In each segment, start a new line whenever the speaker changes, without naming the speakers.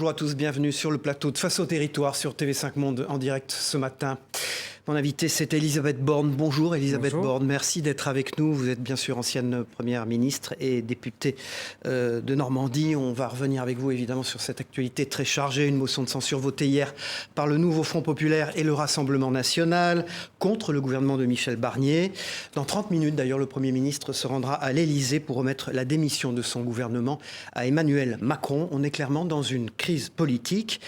bonjour à tous, bienvenue sur le plateau de Face au territoire sur TV5 Monde en direct ce matin. Mon invité, c'est Elisabeth Borne. Bonjour Elisabeth Borne, merci d'être avec nous. Vous êtes bien sûr ancienne première ministre et députée de Normandie. On va revenir avec vous évidemment sur cette actualité très chargée. Une motion de censure votée hier par le Nouveau Front Populaire et le Rassemblement National contre le gouvernement de Michel Barnier. Dans 30 minutes d'ailleurs, le Premier ministre se rendra à l'Élysée pour remettre la démission de son gouvernement à Emmanuel Macron. On est clairement dans une crise politique.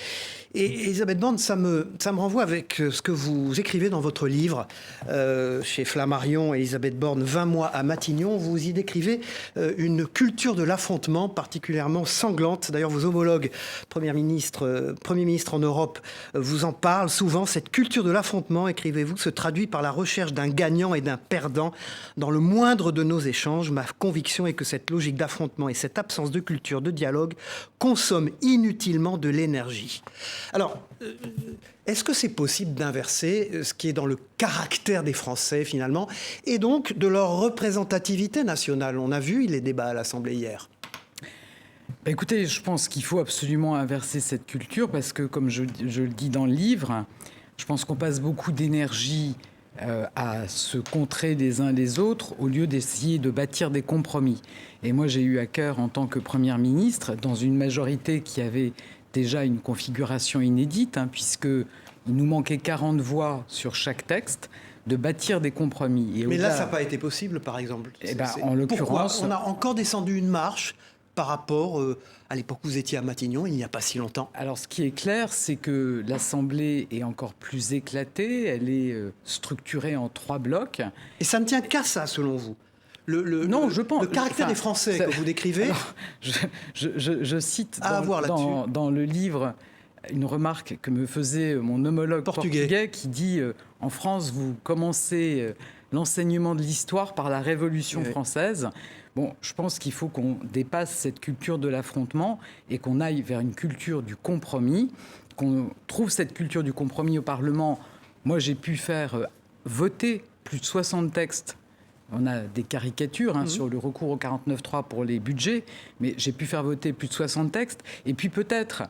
Et Elisabeth Borne, ça me renvoie avec ce que vous écrivez dans votre livre chez Flammarion, Elisabeth Borne, 20 mois à Matignon. Vous y décrivez une culture de l'affrontement particulièrement sanglante. D'ailleurs, vos homologues, Premier ministre en Europe, vous en parlent souvent. Cette culture de l'affrontement, écrivez-vous, se traduit par la recherche d'un gagnant et d'un perdant dans le moindre de nos échanges. Ma conviction est que cette logique d'affrontement et cette absence de culture de dialogue consomment inutilement de l'énergie. Alors, est-ce que c'est possible d'inverser ce qui est dans le caractère des Français, finalement, et donc de leur représentativité nationale? On a vu les débats à l'Assemblée hier.
Écoutez, je pense qu'il faut absolument inverser cette culture parce que, comme je le dis dans le livre, je pense qu'on passe beaucoup d'énergie à se contrer les uns les autres au lieu d'essayer de bâtir des compromis. Et moi, j'ai eu à cœur, en tant que Première ministre, dans une majorité qui avait déjà une configuration inédite, puisqu'il nous manquait 40 voix sur chaque texte, de bâtir des compromis.
Mais là, ça n'a pas été possible, par exemple.
En l'occurrence,
on a encore descendu une marche par rapport à l'époque où vous étiez à Matignon, il n'y a pas si longtemps.
Alors, ce qui est clair, c'est que l'Assemblée est encore plus éclatée. Elle est structurée en 3 blocs.
Et ça ne tient qu'à ça, selon vous?
Non, je pense.
Le caractère des Français que vous décrivez.
Alors, je cite dans le livre une remarque que me faisait mon homologue portugais qui dit en France, vous commencez l'enseignement de l'histoire par la Révolution française. Bon, je pense qu'il faut qu'on dépasse cette culture de l'affrontement et qu'on aille vers une culture du compromis, qu'on trouve cette culture du compromis au Parlement. Moi, j'ai pu faire voter plus de 60 textes. On a des caricatures sur le recours au 49.3 pour les budgets, mais j'ai pu faire voter plus de 60 textes. Et puis peut-être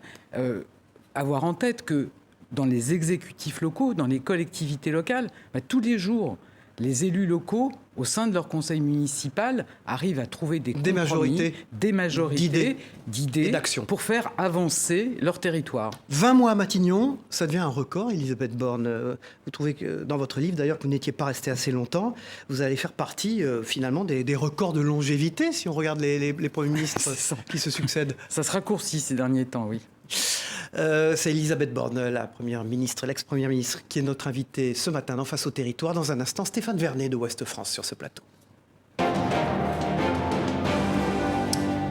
avoir en tête que dans les exécutifs locaux, dans les collectivités locales, tous les jours, les élus locaux, au sein de leur conseil municipal, arrivent à trouver des compromis, des majorités d'idées pour faire avancer leur territoire.
20 mois à Matignon, ça devient un record, Elisabeth Borne. Vous trouvez que, dans votre livre, d'ailleurs, que vous n'étiez pas resté assez longtemps. Vous allez faire partie, finalement, des records de longévité, si on regarde les premiers ministres qui se succèdent.
Ça se raccourcit ces derniers temps, oui.
C'est Elisabeth Borne, la première ministre, l'ex-première ministre, qui est notre invitée ce matin dans Face au territoire. Dans un instant, Stéphane Vernet de Ouest France sur ce plateau.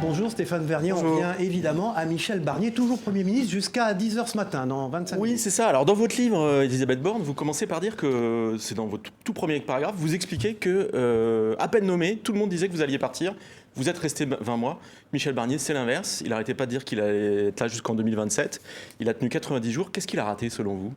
Bonjour Stéphane Vernet, on revient évidemment à Michel Barnier, toujours Premier ministre jusqu'à 10h ce matin, dans 25 minutes.
Oui, c'est ça. Alors dans votre livre, Elisabeth Borne, vous commencez par dire que, c'est dans votre tout premier paragraphe, vous expliquez que, à peine nommé, tout le monde disait que vous alliez partir. Vous êtes resté 20 mois. Michel Barnier, c'est l'inverse. Il n'arrêtait pas de dire qu'il allait être là jusqu'en 2027. Il a tenu 90 jours. Qu'est-ce qu'il a raté selon vous ?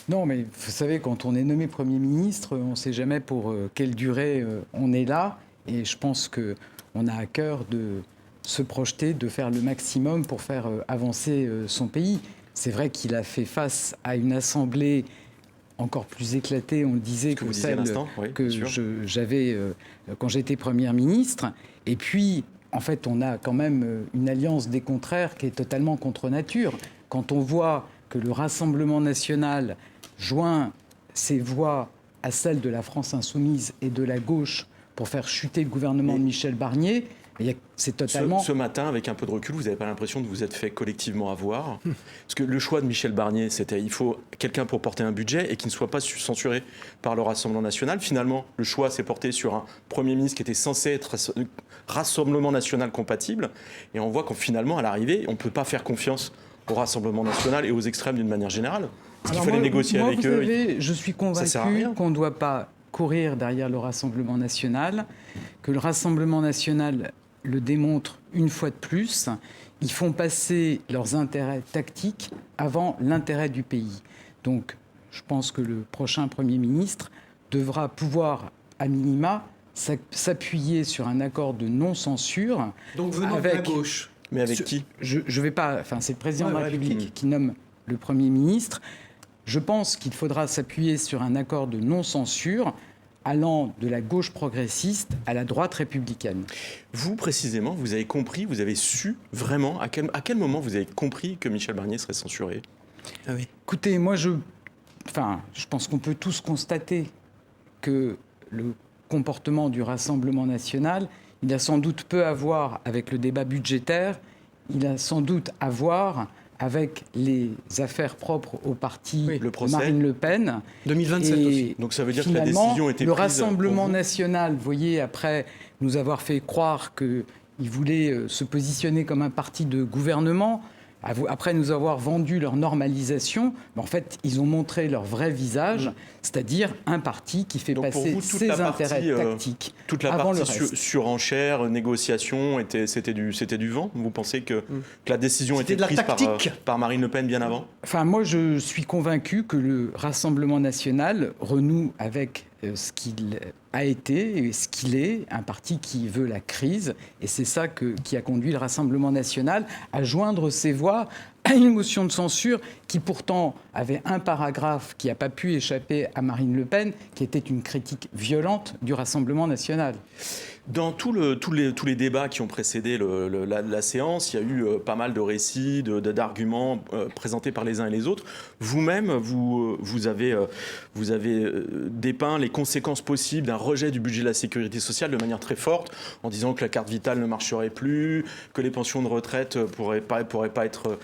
Non, mais vous savez, quand on est nommé Premier ministre, on ne sait jamais pour quelle durée on est là. Et je pense qu'on a à cœur de se projeter, de faire le maximum pour faire avancer son pays. C'est vrai qu'il a fait face à une assemblée encore plus éclatée, on le disait, que celle que j'avais quand j'étais Première ministre. Et puis, en fait, on a quand même une alliance des contraires qui est totalement contre nature. Quand on voit que le Rassemblement national joint ses voix à celles de la France insoumise et de la gauche pour faire chuter le gouvernement de Michel Barnier, c'est totalement...
Ce matin, avec un peu de recul, vous n'avez pas l'impression de vous être fait collectivement avoir? Parce que le choix de Michel Barnier, c'était il faut quelqu'un pour porter un budget et qui ne soit pas censuré par le Rassemblement national. Finalement, le choix s'est porté sur un Premier ministre qui était censé être Rassemblement national compatible. Et on voit qu'en finalement, à l'arrivée, on ne peut pas faire confiance au Rassemblement national et aux extrêmes d'une manière générale. Parce qu'il fallait négocier avec eux.
Vous savez, je suis convaincu qu'on ne doit pas courir derrière le Rassemblement national, que le Rassemblement national le démontre une fois de plus. Ils font passer leurs intérêts tactiques avant l'intérêt du pays. Donc, je pense que le prochain Premier ministre devra pouvoir, à minima, s'appuyer sur un accord de non-censure.
Donc venant de la gauche.
Mais avec qui ?
Je vais pas... Enfin, c'est le président de la République qui nomme le Premier ministre. Je pense qu'il faudra s'appuyer sur un accord de non-censure allant de la gauche progressiste à la droite républicaine.
Vous, précisément, vous avez compris, vous avez su vraiment, à quel moment vous avez compris que Michel Barnier serait censuré ?
Écoutez, moi, je pense qu'on peut tous constater que le comportement du Rassemblement national, il a sans doute peu à voir avec le débat budgétaire, il a sans doute à voir avec les affaires propres au parti de Marine Le Pen.
2027 aussi.
Donc ça veut dire que la décision était prise.
Le Rassemblement national, vous voyez, après nous avoir fait croire qu'il voulait se positionner comme un parti de gouvernement, après nous avoir vendu leur normalisation, en fait, ils ont montré leur vrai visage, c'est-à-dire un parti qui fait passer ses intérêts tactiques
toute la
avant
partie
le reste.
Surenchère, négociation, c'était du vent ? Vous pensez que la décision était prise par Marine Le Pen bien avant ?
Enfin, moi, je suis convaincu que le Rassemblement national renoue avec ce qu'il a été et ce qu'il est, un parti qui veut la crise. Et c'est ça qui a conduit le Rassemblement national à joindre ses voix à une motion de censure qui pourtant avait un paragraphe qui n'a pas pu échapper à Marine Le Pen, qui était une critique violente du Rassemblement national.
Dans tous les débats qui ont précédé la séance, il y a eu pas mal de récits, d'arguments présentés par les uns et les autres. Vous-même, vous avez dépeint les conséquences possibles d'un rejet du budget de la sécurité sociale de manière très forte, en disant que la carte vitale ne marcherait plus, que les pensions de retraite pourraient pas être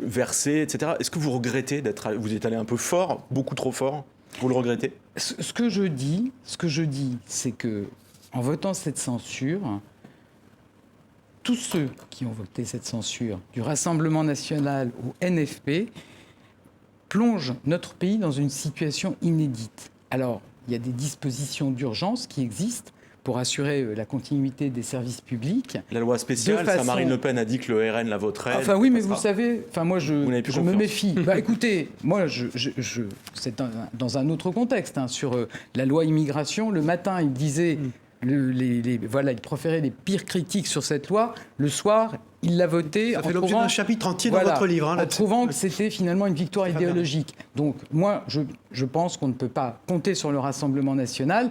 versées, etc. Est-ce que vous regrettez vous êtes allé un peu fort, beaucoup trop fort ? Vous le regrettez ?
Ce que je dis, c'est que en votant cette censure, tous ceux qui ont voté cette censure, du Rassemblement national au NFP, plongent notre pays dans une situation inédite. Alors, il y a des dispositions d'urgence qui existent pour assurer la continuité des services publics.
La loi spéciale, Marine Le Pen a dit que le RN la voterait.
Enfin oui, mais vous savez, moi je me méfie. Écoutez, moi c'est dans un autre contexte. Sur la loi immigration, le matin il disait... il proférait les pires critiques sur cette loi. Le soir, il l'a votée.
Ça fait l'objet d'un chapitre entier dans votre livre.
En trouvant que c'était finalement une victoire idéologique. Donc moi, je pense qu'on ne peut pas compter sur le Rassemblement national.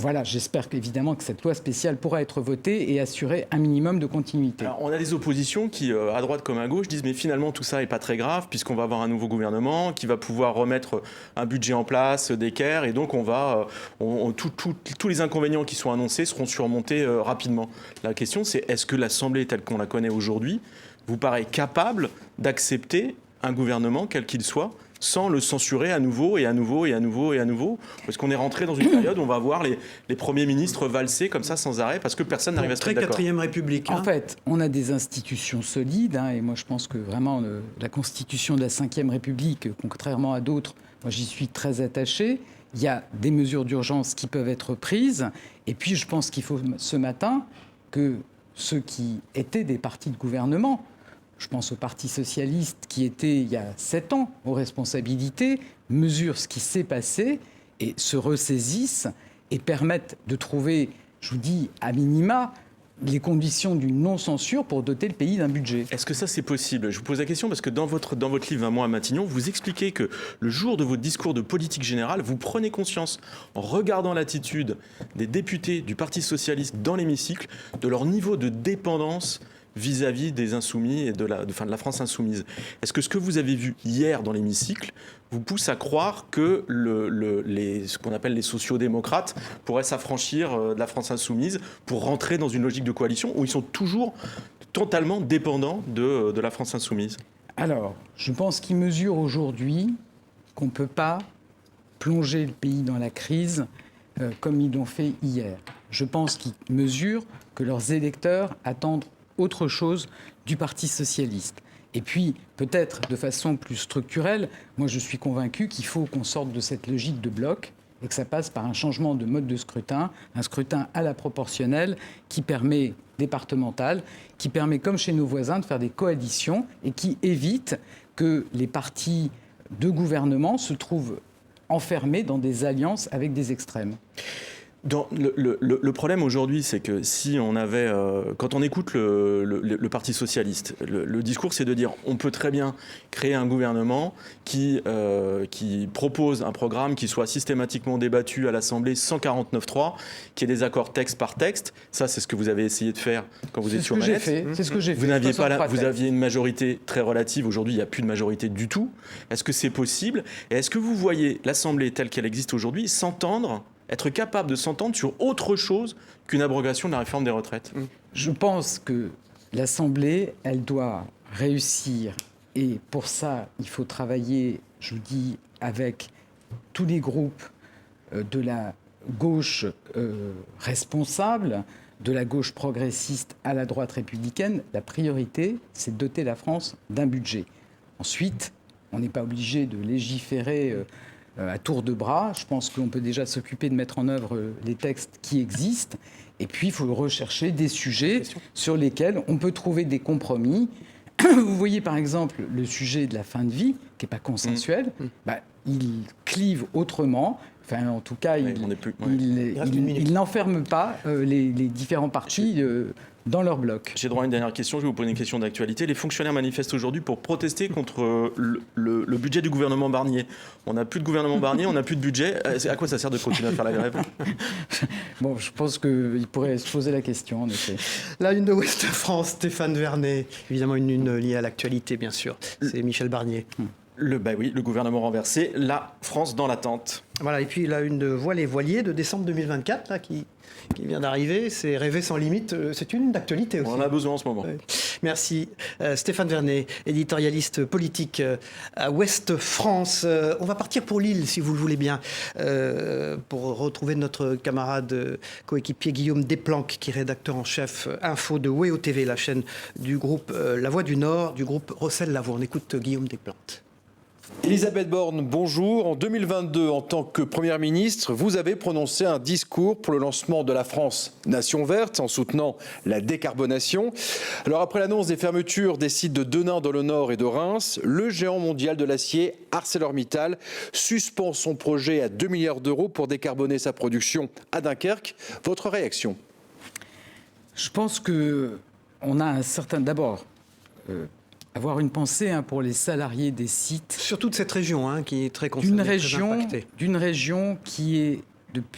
Voilà, j'espère évidemment que cette loi spéciale pourra être votée et assurer un minimum de continuité.
Alors, on a des oppositions qui, à droite comme à gauche, disent mais finalement tout ça n'est pas très grave puisqu'on va avoir un nouveau gouvernement qui va pouvoir remettre un budget en place, d'équerre, et donc tous les inconvénients qui sont annoncés seront surmontés rapidement. La question c'est est-ce que l'Assemblée telle qu'on la connaît aujourd'hui vous paraît capable d'accepter un gouvernement quel qu'il soit sans le censurer à nouveau et à nouveau et à nouveau et à nouveau, parce qu'on est rentré dans une période où on va voir les premiers ministres valser comme ça sans arrêt parce que personne n'arrive à se mettre d'accord.
Très 4e République.
En fait, on a des institutions solides, et moi je pense que vraiment la Constitution de la 5e République, contrairement à d'autres, moi j'y suis très attaché. Il y a des mesures d'urgence qui peuvent être prises, et puis je pense qu'il faut ce matin que ceux qui étaient des partis de gouvernement, je pense au Parti socialiste qui était, il y a 7 ans, aux responsabilités, mesurent ce qui s'est passé et se ressaisissent et permettent de trouver, je vous dis, à minima, les conditions d'une non-censure pour doter le pays d'un budget.
Est-ce que ça, c'est possible ? Je vous pose la question parce que dans votre livre « 20 mois à Matignon », vous expliquez que le jour de votre discours de politique générale, vous prenez conscience, en regardant l'attitude des députés du Parti socialiste dans l'hémicycle, de leur niveau de dépendance vis-à-vis des insoumis et de la France insoumise. Est-ce que ce que vous avez vu hier dans l'hémicycle vous pousse à croire que ce qu'on appelle les sociodémocrates pourraient s'affranchir de la France insoumise pour rentrer dans une logique de coalition où ils sont toujours totalement dépendants de la France insoumise ?
Alors, je pense qu'ils mesurent aujourd'hui qu'on ne peut pas plonger le pays dans la crise comme ils l'ont fait hier. Je pense qu'ils mesurent que leurs électeurs attendent autre chose du Parti socialiste. Et puis, peut-être de façon plus structurelle, moi je suis convaincu qu'il faut qu'on sorte de cette logique de bloc et que ça passe par un changement de mode de scrutin, un scrutin à la proportionnelle qui permet, départemental, qui permet, comme chez nos voisins, de faire des coalitions et qui évite que les partis de gouvernement se trouvent enfermés dans des alliances avec des extrêmes.
Le problème aujourd'hui, c'est que si on avait, quand on écoute le Parti socialiste, le discours, c'est de dire on peut très bien créer un gouvernement qui propose un programme qui soit systématiquement débattu à l'Assemblée 149.3, qui ait des accords texte par texte. Ça, c'est ce que vous avez essayé de faire quand vous étiez aux manettes.
C'est ce que j'ai fait.
Vous aviez une majorité très relative. Aujourd'hui, il n'y a plus de majorité du tout. Est-ce que c'est possible? Et est-ce que vous voyez l'Assemblée telle qu'elle existe aujourd'hui être capable de s'entendre sur autre chose qu'une abrogation de la réforme des retraites?
Je pense que l'Assemblée, elle doit réussir. Et pour ça, il faut travailler, je vous dis, avec tous les groupes de la gauche responsable, de la gauche progressiste à la droite républicaine. La priorité, c'est de doter la France d'un budget. Ensuite, on n'est pas obligé de légiférer à tour de bras. Je pense qu'on peut déjà s'occuper de mettre en œuvre les textes qui existent. Et puis, il faut rechercher des sujets sur lesquels on peut trouver des compromis. Vous voyez, par exemple, le sujet de la fin de vie, qui n'est pas consensuel, il clive autrement. Enfin, en tout cas, il n'enferme pas les différents partis dans leur bloc.
J'ai droit à une dernière question. Je vais vous poser une question d'actualité. Les fonctionnaires manifestent aujourd'hui pour protester contre le budget du gouvernement Barnier. On n'a plus de gouvernement Barnier, on n'a plus de budget. À quoi ça sert de continuer à faire la grève?
Bon, je pense qu'il pourrait se poser la question, en effet.
La une de Ouest France, Stéphane Vernet. Évidemment, une une liée à l'actualité, bien sûr. C'est Michel Barnier.
Le gouvernement renversé, la France dans l'attente.
Voilà, et puis la une de Voile et Voilier de décembre 2024, là, qui vient d'arriver, c'est Rêver sans limite. C'est une d'actualité aussi.
On en a besoin en ce moment.
Ouais. Merci. Stéphane Vernet, éditorialiste politique à Ouest France. On va partir pour Lille, si vous le voulez bien, pour retrouver notre camarade coéquipier Guillaume Desplanques, qui est rédacteur en chef info de WEO TV, la chaîne du groupe La Voix du Nord, du groupe Rossel-Lavoie. On écoute Guillaume Desplanques.
Elisabeth Borne, bonjour. En 2022, en tant que Première ministre, vous avez prononcé un discours pour le lancement de la France Nation Verte en soutenant la décarbonation. Alors après l'annonce des fermetures des sites de Denain dans le Nord et de Reims, le géant mondial de l'acier ArcelorMittal suspend son projet à 2 milliards d'euros pour décarboner sa production à Dunkerque. Votre réaction?
Je pense qu'on a un certain... D'abord... avoir une pensée pour les salariés des sites.
Surtout de cette région qui est très concernée, très impactée.
D'une région qui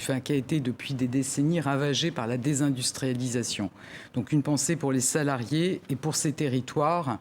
a été depuis des décennies ravagée par la désindustrialisation. Donc une pensée pour les salariés et pour ces territoires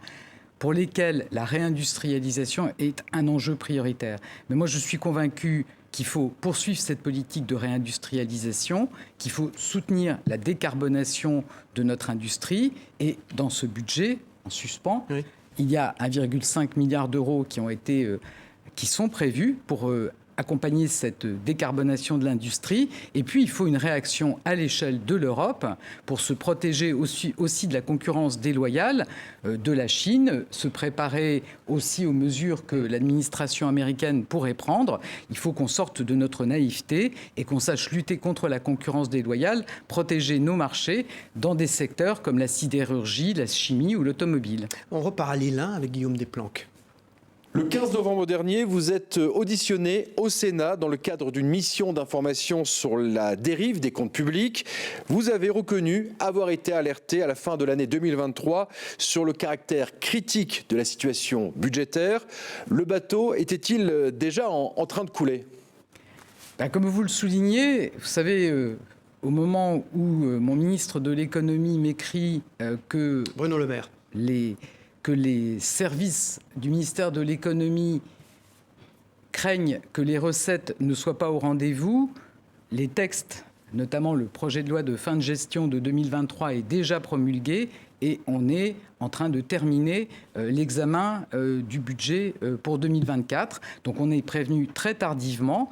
pour lesquels la réindustrialisation est un enjeu prioritaire. Mais moi, je suis convaincu qu'il faut poursuivre cette politique de réindustrialisation, qu'il faut soutenir la décarbonation de notre industrie. Et dans ce budget, en suspens, oui, il y a 1,5 milliard d'euros qui sont prévus pour accompagner cette décarbonation de l'industrie. Et puis, il faut une réaction à l'échelle de l'Europe pour se protéger aussi de la concurrence déloyale de la Chine, se préparer aussi aux mesures que l'administration américaine pourrait prendre. Il faut qu'on sorte de notre naïveté et qu'on sache lutter contre la concurrence déloyale, protéger nos marchés dans des secteurs comme la sidérurgie, la chimie ou l'automobile.
On repart à Lille avec Guillaume Desplanques.
Le 15 novembre dernier, vous êtes auditionné au Sénat dans le cadre d'une mission d'information sur la dérive des comptes publics. Vous avez reconnu avoir été alerté à la fin de l'année 2023 sur le caractère critique de la situation budgétaire. Le bateau était-il déjà en train de couler ?
Comme vous le soulignez, vous savez, au moment où mon ministre de l'économie m'écrit que...
Bruno Le Maire.
Que les services du ministère de l'économie craignent que les recettes ne soient pas au rendez-vous, les textes, notamment le projet de loi de fin de gestion de 2023 est déjà promulgué et on est en train de terminer l'examen du budget pour 2024. Donc on est prévenu très tardivement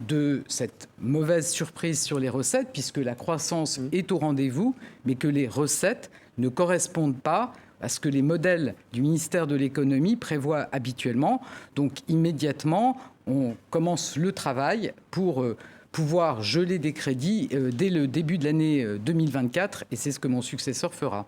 de cette mauvaise surprise sur les recettes, puisque la croissance est au rendez-vous, mais que les recettes ne correspondent pas à ce que les modèles du ministère de l'économie prévoient habituellement. Donc immédiatement, on commence le travail pour pouvoir geler des crédits dès le début de l'année 2024, et c'est ce que mon successeur fera.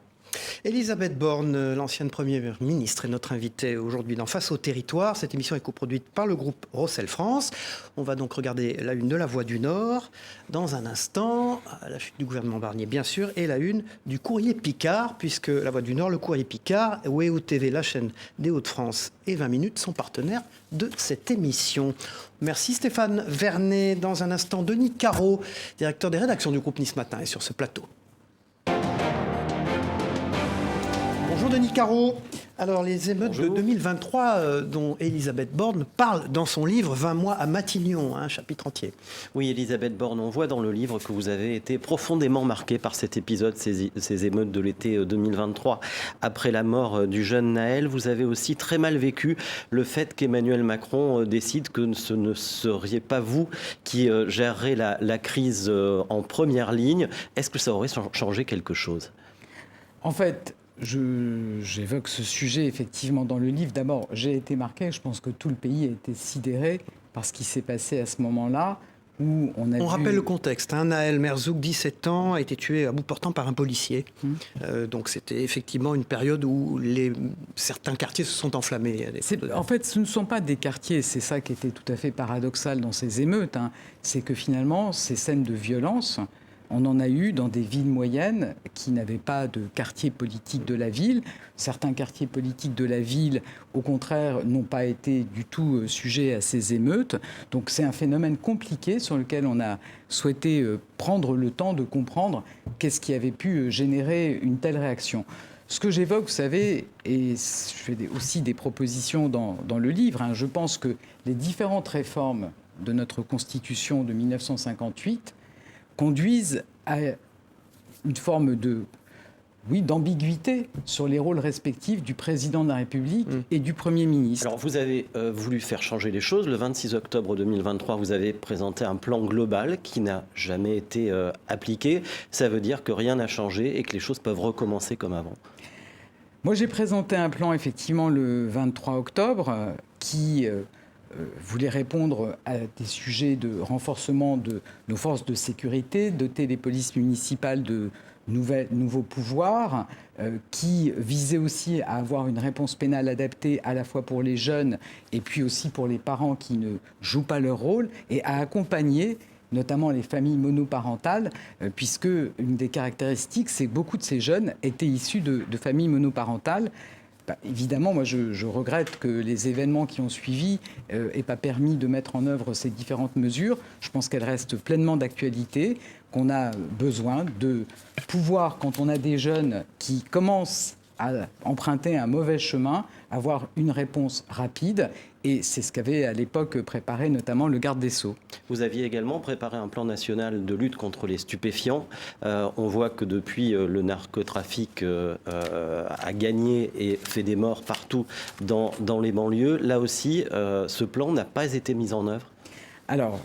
Elisabeth Borne, l'ancienne Première ministre, est notre invitée aujourd'hui dans Face au territoire. Cette émission est coproduite par le groupe Rossel France. On va donc regarder la une de La Voix du Nord dans un instant, la chute du gouvernement Barnier bien sûr, et la une du Courrier Picard, puisque La Voix du Nord, le Courrier Picard, WEO TV, la chaîne des Hauts-de-France et 20 minutes sont partenaires de cette émission. Merci Stéphane Vernet. Dans un instant, Denis Caro, directeur des rédactions du groupe Nice Matin, est sur ce plateau. Bonjour Denis Caro. Alors les émeutes de 2023 dont Elisabeth Borne parle dans son livre 20 mois à Matignon, un chapitre entier.
Oui, Elisabeth Borne, on voit dans le livre que vous avez été profondément marquée par cet épisode, ces émeutes de l'été 2023. Après la mort du jeune Naël, vous avez aussi très mal vécu le fait qu'Emmanuel Macron décide que ce ne seriez pas vous qui gérerez la crise en première ligne. Est-ce que ça aurait changé quelque chose ?
En fait, j'évoque ce sujet effectivement dans le livre. D'abord, j'ai été marqué, je pense que tout le pays a été sidéré par ce qui s'est passé à ce moment-là. Où on
rappelle le contexte. Naël Merzouk, 17 ans, a été tué à bout portant par un policier. Donc c'était effectivement une période où certains quartiers se sont enflammés.
En fait, ce ne sont pas des quartiers, c'est ça qui était tout à fait paradoxal dans ces émeutes. C'est que finalement, ces scènes de violence, on en a eu dans des villes moyennes qui n'avaient pas de quartier politique de la ville. Certains quartiers politiques de la ville, au contraire, n'ont pas été du tout sujets à ces émeutes. Donc c'est un phénomène compliqué sur lequel on a souhaité prendre le temps de comprendre qu'est-ce qui avait pu générer une telle réaction. Ce que j'évoque, vous savez, et je fais aussi des propositions dans le livre, je pense que les différentes réformes de notre Constitution de 1958 conduisent à une forme d'ambiguïté sur les rôles respectifs du président de la République et du Premier ministre.
Alors vous avez voulu faire changer les choses. Le 26 octobre 2023, vous avez présenté un plan global qui n'a jamais été appliqué. Ça veut dire que rien n'a changé et que les choses peuvent recommencer comme avant.
Moi, j'ai présenté un plan effectivement le 23 octobre qui voulait répondre à des sujets de renforcement de nos forces de sécurité, doter les polices municipales de nouveaux pouvoirs, qui visait aussi à avoir une réponse pénale adaptée à la fois pour les jeunes et puis aussi pour les parents qui ne jouent pas leur rôle, et à accompagner notamment les familles monoparentales, puisque une des caractéristiques, c'est que beaucoup de ces jeunes étaient issus de familles monoparentales. Évidemment, moi, je regrette que les événements qui ont suivi n'aient pas permis de mettre en œuvre ces différentes mesures. Je pense qu'elles restent pleinement d'actualité, qu'on a besoin de pouvoir, quand on a des jeunes qui commencent à emprunter un mauvais chemin, avoir une réponse rapide. Et c'est ce qu'avait à l'époque préparé notamment le garde des Sceaux.
Vous aviez également préparé un plan national de lutte contre les stupéfiants. On voit que depuis, le narcotrafic a gagné et fait des morts partout dans les banlieues. Là aussi, ce plan n'a pas été mis en œuvre.
Alors,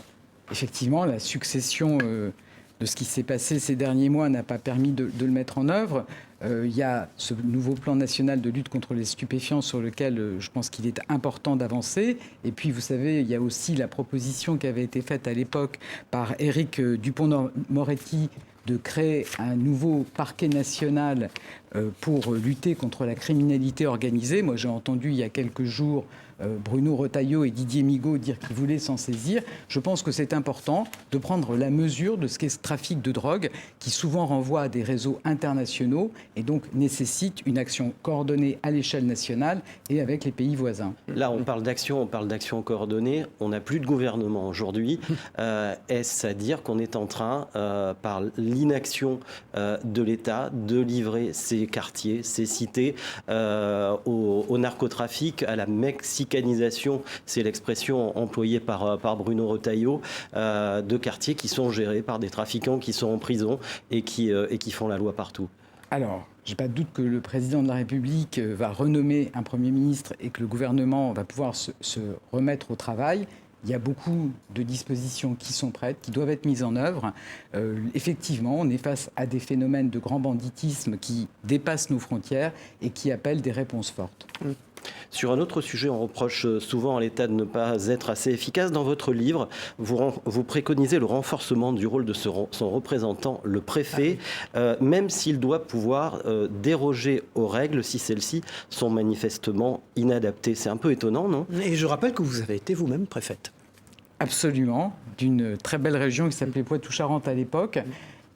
effectivement, la succession de ce qui s'est passé ces derniers mois n'a pas permis de le mettre en œuvre. Il y a ce nouveau plan national de lutte contre les stupéfiants sur lequel je pense qu'il est important d'avancer. Et puis, vous savez, il y a aussi la proposition qui avait été faite à l'époque par Éric Dupond-Moretti de créer un nouveau parquet national pour lutter contre la criminalité organisée. Moi, j'ai entendu il y a quelques jours Bruno Retailleau et Didier Migaud dire qu'ils voulaient s'en saisir. Je pense que c'est important de prendre la mesure de ce qu'est ce trafic de drogue qui souvent renvoie à des réseaux internationaux et donc nécessite une action coordonnée à l'échelle nationale et avec les pays voisins.
Là, on parle d'action coordonnée. On n'a plus de gouvernement aujourd'hui. Est-ce à dire qu'on est en train, par l'inaction de l'État, de livrer ces quartiers, ces cités au narcotrafic, à la mexicanisation, c'est l'expression employée par Bruno Retailleau, de quartiers qui sont gérés par des trafiquants qui sont en prison et qui font la loi partout?
Alors, je n'ai pas de doute que le président de la République va renommer un Premier ministre et que le gouvernement va pouvoir se remettre au travail. Il y a beaucoup de dispositions qui sont prêtes, qui doivent être mises en œuvre. Effectivement, on est face à des phénomènes de grand banditisme qui dépassent nos frontières et qui appellent des réponses fortes.
Sur un autre sujet, on reproche souvent à l'État de ne pas être assez efficace. Dans votre livre, vous préconisez le renforcement du rôle de son représentant, le préfet, même s'il doit pouvoir déroger aux règles si celles-ci sont manifestement inadaptées. C'est un peu étonnant, non?
Et je rappelle que vous avez été vous-même préfète.
Absolument, d'une très belle région qui s'appelait Poitou-Charentes à l'époque.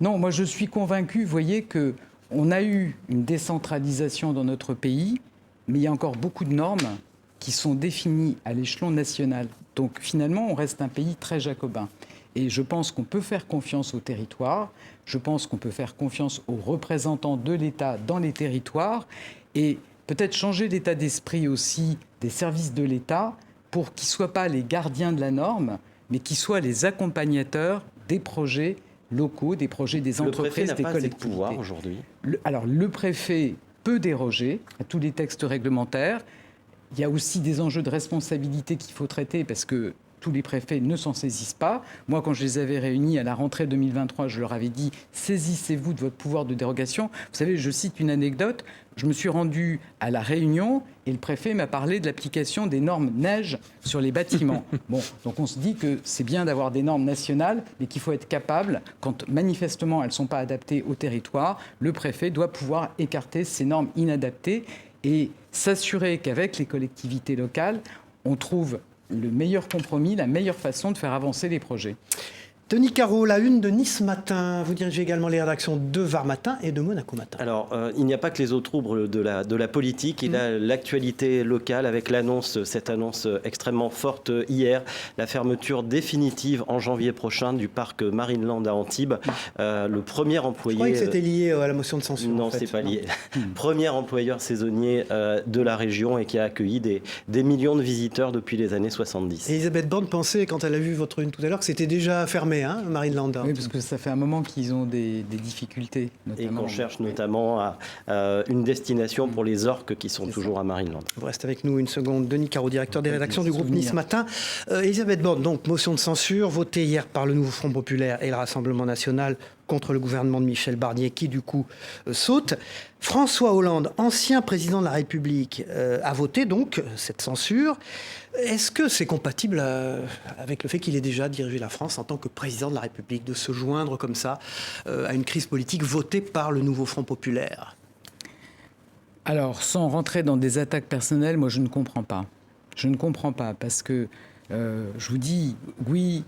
Non, moi je suis convaincu, vous voyez, qu'on a eu une décentralisation dans notre pays, mais il y a encore beaucoup de normes qui sont définies à l'échelon national. Donc finalement, on reste un pays très jacobin. Et je pense qu'on peut faire confiance au territoire, je pense qu'on peut faire confiance aux représentants de l'État dans les territoires, et peut-être changer l'état d'esprit aussi des services de l'État pour qu'ils ne soient pas les gardiens de la norme, mais qu'ils soient les accompagnateurs des projets locaux, des projets des entreprises, des collectivités.
Le préfet n'a pas assez de pouvoir aujourd'hui.
Alors le préfet peut déroger à tous les textes réglementaires. Il y a aussi des enjeux de responsabilité qu'il faut traiter parce que tous les préfets ne s'en saisissent pas. Moi, quand je les avais réunis à la rentrée 2023, je leur avais dit « saisissez-vous de votre pouvoir de dérogation ». Vous savez, je cite une anecdote. Je me suis rendu à la Réunion et le préfet m'a parlé de l'application des normes neige sur les bâtiments. Bon, donc on se dit que c'est bien d'avoir des normes nationales, mais qu'il faut être capable, quand manifestement elles ne sont pas adaptées au territoire, le préfet doit pouvoir écarter ces normes inadaptées et s'assurer qu'avec les collectivités locales, on trouve le meilleur compromis, la meilleure façon de faire avancer les projets.
Denis Caro, la une de Nice Matin. Vous dirigez également les rédactions de Var Matin et de Monaco Matin.
Alors, il n'y a pas que les eaux troubles de la politique. Il y a l'actualité locale avec cette annonce extrêmement forte hier, la fermeture définitive en janvier prochain du parc Marineland à Antibes. Le premier employé...
Je croyais que c'était lié à la motion de censure.
Non, c'est pas lié. Premier employeur saisonnier de la région et qui a accueilli des millions de visiteurs depuis les années 70.
Elisabeth Borne pensait, quand elle a vu votre une tout à l'heure, que c'était déjà fermé. Marineland.
Oui, parce que ça fait un moment qu'ils ont des difficultés.
Et qu'on cherche notamment à une destination pour les orques qui sont toujours à Marineland.
Vous restez avec nous une seconde. Denis Caro, directeur des rédactions du groupe Nice Matin. Elisabeth Borne, donc motion de censure votée hier par le Nouveau Front Populaire et le Rassemblement National contre le gouvernement de Michel Barnier qui du coup saute. François Hollande, ancien président de la République, a voté donc cette censure. Est-ce que c'est compatible avec le fait qu'il ait déjà dirigé la France en tant que président de la République, de se joindre comme ça à une crise politique votée par le Nouveau Front Populaire?
Alors, sans rentrer dans des attaques personnelles, moi je ne comprends pas. Je ne comprends pas parce que, je vous dis, oui,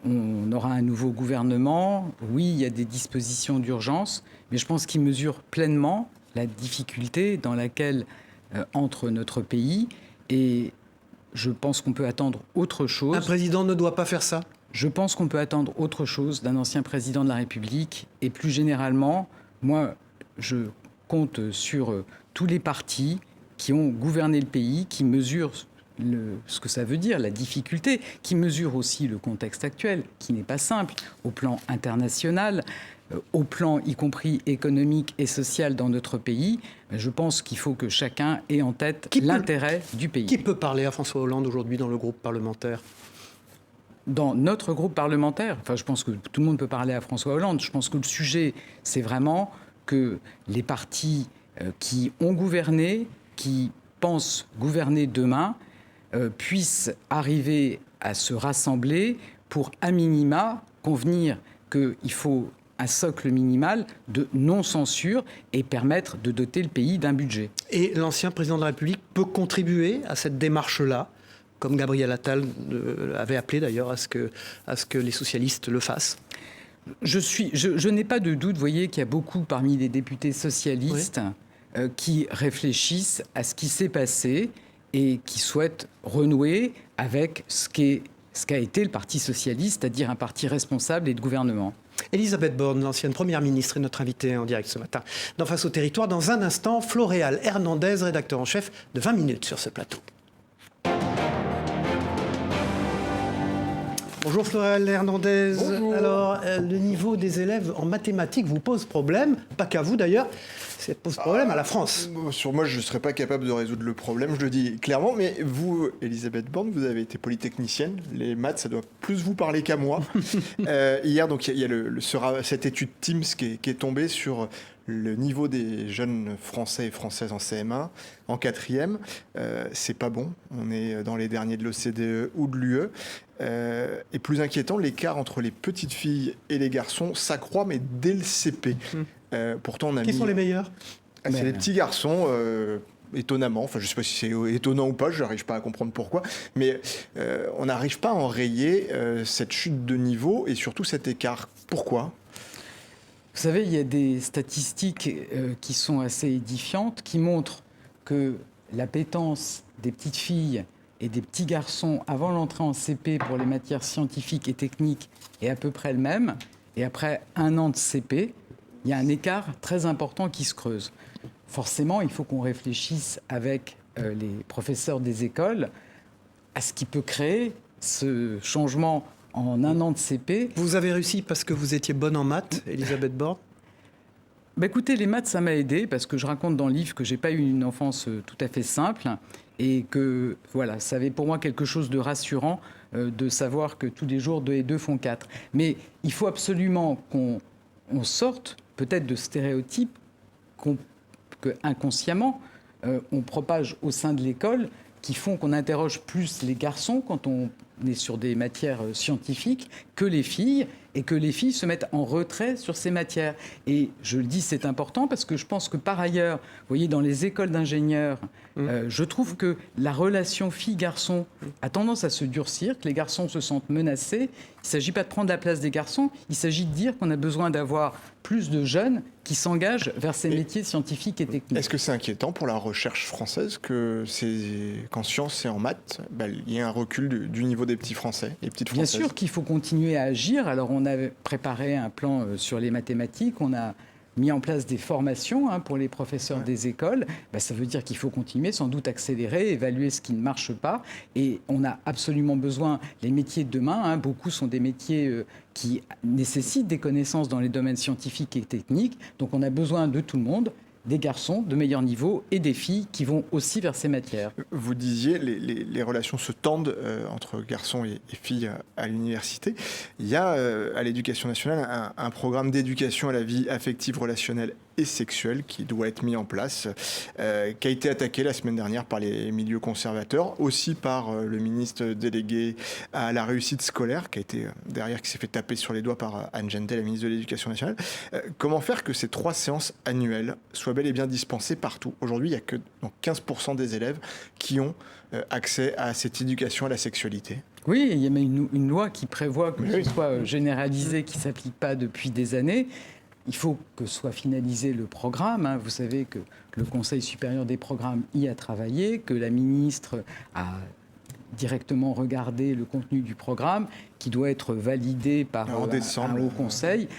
on aura un nouveau gouvernement, oui, il y a des dispositions d'urgence, mais je pense qu'il mesure pleinement la difficulté dans laquelle entre notre pays et je pense qu'on peut attendre autre chose.
Un président ne doit pas faire ça?
Je pense qu'on peut attendre autre chose d'un ancien président de la République et plus généralement, moi, je compte sur tous les partis qui ont gouverné le pays, qui mesurent ce que ça veut dire, la difficulté, qui mesure aussi le contexte actuel, qui n'est pas simple, au plan international, au plan y compris économique et social dans notre pays. Je pense qu'il faut que chacun ait en tête l'intérêt du pays.
Qui peut parler à François Hollande aujourd'hui dans le groupe parlementaire ?
Dans notre groupe parlementaire, enfin, je pense que tout le monde peut parler à François Hollande. Je pense que le sujet, c'est vraiment que les partis qui ont gouverné, qui pensent gouverner demain, puissent arriver à se rassembler pour, à minima, convenir qu'il faut un socle minimal de non-censure et permettre de doter le pays d'un budget.
Et l'ancien président de la République peut contribuer à cette démarche-là, comme Gabriel Attal avait appelé d'ailleurs à ce que les socialistes le fassent?
Je n'ai pas de doute, vous voyez, qu'il y a beaucoup parmi les députés socialistes qui réfléchissent à ce qui s'est passé et qui souhaitent renouer avec ce qu'a été le Parti socialiste, c'est-à-dire un parti responsable et de gouvernement.
Elisabeth Borne, l'ancienne première ministre, est notre invitée en direct ce matin dans Face au territoire. Dans un instant, Floréal Hernandez, rédacteur en chef de 20 minutes sur ce plateau. Bonjour Floréal Hernandez.
Bonjour.
Alors, le niveau des élèves en mathématiques vous pose problème, pas qu'à vous d'ailleurs, ça pose problème à la France.
Sur moi, je ne serais pas capable de résoudre le problème, je le dis clairement, mais vous, Elisabeth Borne, vous avez été polytechnicienne, les maths, ça doit plus vous parler qu'à moi. Hier, donc, il y a cette étude Teams qui est tombée sur le niveau des jeunes Français et Françaises en CM1, en 4e, c'est pas bon. On est dans les derniers de l'OCDE ou de l'UE. Et plus inquiétant, l'écart entre les petites filles et les garçons s'accroît, mais dès le CP. Pourtant, on a
Qui sont les meilleurs?
C'est les petits garçons, étonnamment. Enfin, je ne sais pas si c'est étonnant ou pas, je n'arrive pas à comprendre pourquoi. Mais on n'arrive pas à enrayer cette chute de niveau et surtout cet écart. Pourquoi ?
Vous savez, il y a des statistiques qui sont assez édifiantes, qui montrent que l'appétence des petites filles et des petits garçons avant l'entrée en CP pour les matières scientifiques et techniques est à peu près le même. Et après 1 an de CP, il y a un écart très important qui se creuse. Forcément, il faut qu'on réfléchisse avec les professeurs des écoles à ce qui peut créer ce changement en 1 an de CP.
Vous avez réussi parce que vous étiez bonne en maths, Elisabeth Borne?
Écoutez, les maths, ça m'a aidé parce que je raconte dans le livre que j'ai pas eu une enfance tout à fait simple et que voilà, ça avait pour moi quelque chose de rassurant de savoir que tous les jours 2 et 2 font 4. Mais il faut absolument qu'on sorte peut-être de stéréotypes que inconsciemment on propage au sein de l'école, qui font qu'on interroge plus les garçons quand on est sur des matières scientifiques que les filles, et que les filles se mettent en retrait sur ces matières. Et je le dis, c'est important parce que je pense que par ailleurs, vous voyez, dans les écoles d'ingénieurs, je trouve que la relation fille-garçon a tendance à se durcir, que les garçons se sentent menacés. Il ne s'agit pas de prendre la place des garçons, il s'agit de dire qu'on a besoin d'avoir plus de jeunes qui s'engagent vers ces métiers scientifiques et techniques.
Est-ce que c'est inquiétant pour la recherche française qu'en sciences et en maths, il y ait un recul du niveau des petits Français, les petites Françaises?
Bien sûr qu'il faut continuer à agir. Alors on a préparé un plan sur les mathématiques, on a mis en place des formations pour les professeurs des écoles. Ça veut dire qu'il faut continuer, sans doute accélérer, évaluer ce qui ne marche pas. Et on a absolument besoin, les métiers de demain, beaucoup sont des métiers qui nécessitent des connaissances dans les domaines scientifiques et techniques. Donc on a besoin de tout le monde, des garçons de meilleur niveau et des filles qui vont aussi vers ces matières.
Vous disiez, les relations se tendent entre garçons et filles à l'université. Il y a à l'Éducation nationale un programme d'éducation à la vie affective, relationnelle et sexuelle qui doit être mis en place, qui a été attaqué la semaine dernière par les milieux conservateurs, aussi par le ministre délégué à la réussite scolaire, qui s'est fait taper sur les doigts par Anne Gendel, la ministre de l'Éducation nationale. Comment faire que ces 3 séances annuelles soient bel et bien dispensées partout? Aujourd'hui, il n'y a que 15% des élèves qui ont accès à cette éducation à la sexualité.
Oui, il y a même une loi qui prévoit que ce soit généralisé, qui ne s'applique pas depuis des années. Il faut que soit finalisé le programme. Vous savez que le Conseil supérieur des programmes y a travaillé, que la ministre a directement regardé le contenu du programme, qui doit être validé par un haut conseil.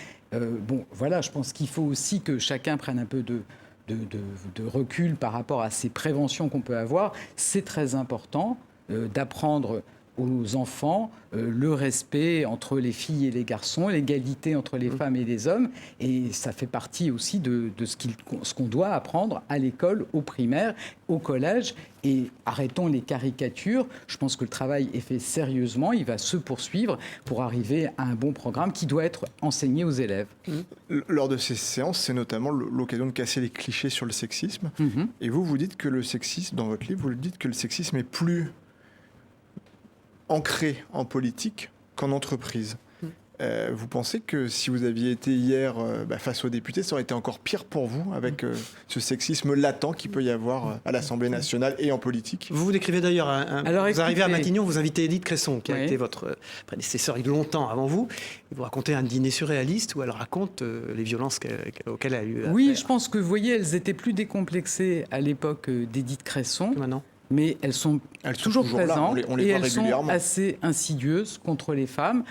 Voilà, je pense qu'il faut aussi que chacun prenne un peu de recul par rapport à ces préventions qu'on peut avoir. C'est très important d'apprendre aux enfants le respect entre les filles et les garçons, l'égalité entre les femmes et les hommes. Et ça fait partie aussi de ce qu'on doit apprendre à l'école, au primaire, au collège. Et arrêtons les caricatures. Je pense que le travail est fait sérieusement. Il va se poursuivre pour arriver à un bon programme qui doit être enseigné aux élèves.
Lors de ces séances, c'est notamment l'occasion de casser les clichés sur le sexisme. Et vous dites que le sexisme, dans votre livre, vous le dites que le sexisme est plus ancré en politique qu'en entreprise. Vous pensez que si vous aviez été hier face aux députés, ça aurait été encore pire pour vous avec ce sexisme latent qu'il peut y avoir à l'Assemblée nationale et en politique?
Vous décrivez d'ailleurs, vous arrivez à Matignon, vous invitez Édith Cresson, qui a été votre prédécesseur longtemps avant vous. Vous racontez un dîner surréaliste où elle raconte les violences auxquelles elle a eu affaire.
Oui, je pense que, vous voyez, elles étaient plus décomplexées à l'époque d'Édith Cresson.
Maintenant.
Mais elles sont toujours présentes
on les
et
voit
elles
régulièrement.
sont assez insidieuses contre les femmes.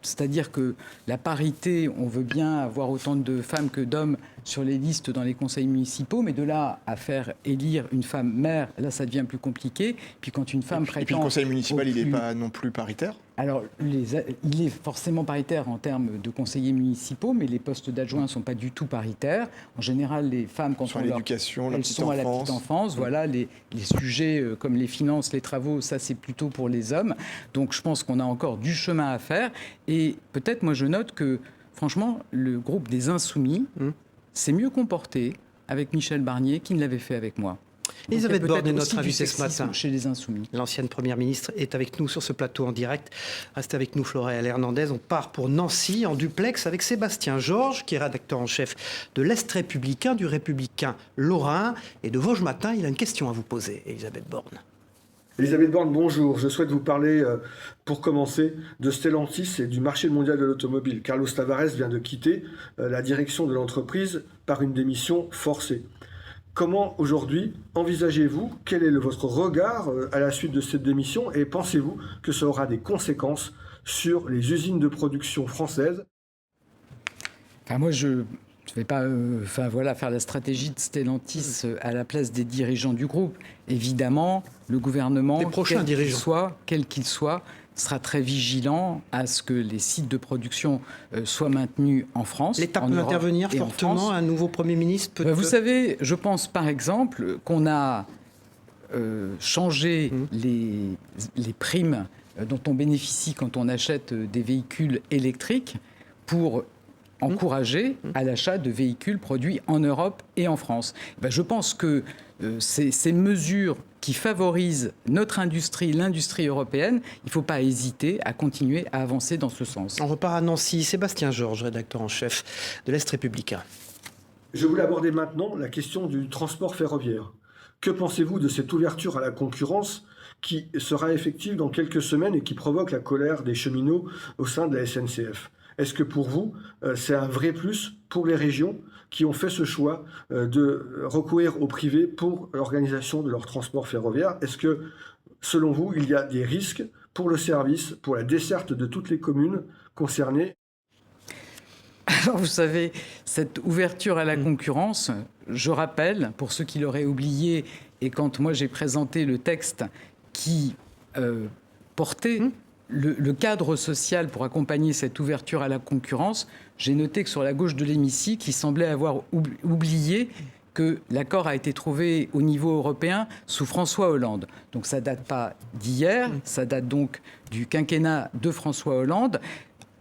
C'est-à-dire que la parité, on veut bien avoir autant de femmes que d'hommes sur les listes dans les conseils municipaux, mais de là à faire élire une femme maire, là ça devient plus compliqué. Puis quand une femme prétend...
Et puis le conseil municipal, il n'est pas non plus paritaire?
Alors, il est forcément paritaire en termes de conseillers municipaux, mais les postes d'adjoints ne sont pas du tout paritaires. En général, les femmes, quand on
l'éducation,
elles sont à la petite enfance. Voilà, les sujets comme les finances, les travaux, ça c'est plutôt pour les hommes. Donc je pense qu'on a encore du chemin à faire. Et peut-être, moi je note que, franchement, le groupe des Insoumis s'est mieux comporté avec Michel Barnier qu'il ne l'avait fait avec moi.
Elisabeth Borne est notre invitée ce matin.
Chez les Insoumis.
L'ancienne Première ministre est avec nous sur ce plateau en direct. Restez avec nous, Floréal Hernandez. On part pour Nancy en duplex avec Sébastien Georges, qui est rédacteur en chef de l'Est républicain, du Républicain Lorrain. Et de Vosges Matin, il a une question à vous poser, Elisabeth Borne.
Elisabeth Borne, bonjour. Je souhaite vous parler, pour commencer, de Stellantis et du marché mondial de l'automobile. Carlos Tavares vient de quitter la direction de l'entreprise par une démission forcée. Comment, aujourd'hui, envisagez-vous, quel est votre regard à la suite de cette démission et pensez-vous que ça aura des conséquences sur les usines de production françaises ?
Moi, je ne vais pas faire la stratégie de Stellantis à la place des dirigeants du groupe. Évidemment, le gouvernement, quel qu'il soit, sera très vigilant à ce que les sites de production soient maintenus en France.
L'État peut intervenir fortement, un nouveau Premier ministre peut...
Vous savez, je pense par exemple qu'on a changé les primes dont on bénéficie quand on achète des véhicules électriques pour encourager à l'achat de véhicules produits en Europe et en France. Je pense que ces mesures qui favorisent notre industrie, l'industrie européenne, il ne faut pas hésiter à continuer à avancer dans ce sens.
On repart à Nancy. Sébastien Georges, rédacteur en chef de l'Est républicain.
Je voulais aborder maintenant la question du transport ferroviaire. Que pensez-vous de cette ouverture à la concurrence qui sera effective dans quelques semaines et qui provoque la colère des cheminots au sein de la SNCF ? Est-ce que pour vous, c'est un vrai plus pour les régions qui ont fait ce choix de recourir au privé pour l'organisation de leur transport ferroviaire ? Est-ce que, selon vous, il y a des risques pour le service, pour la desserte de toutes les communes concernées ?
Alors, vous savez, cette ouverture à la concurrence, je rappelle, pour ceux qui l'auraient oublié, et quand moi j'ai présenté le texte qui portait le cadre social pour accompagner cette ouverture à la concurrence, j'ai noté que sur la gauche de l'hémicycle, il semblait avoir oublié que l'accord a été trouvé au niveau européen sous François Hollande. Donc ça ne date pas d'hier, ça date donc du quinquennat de François Hollande.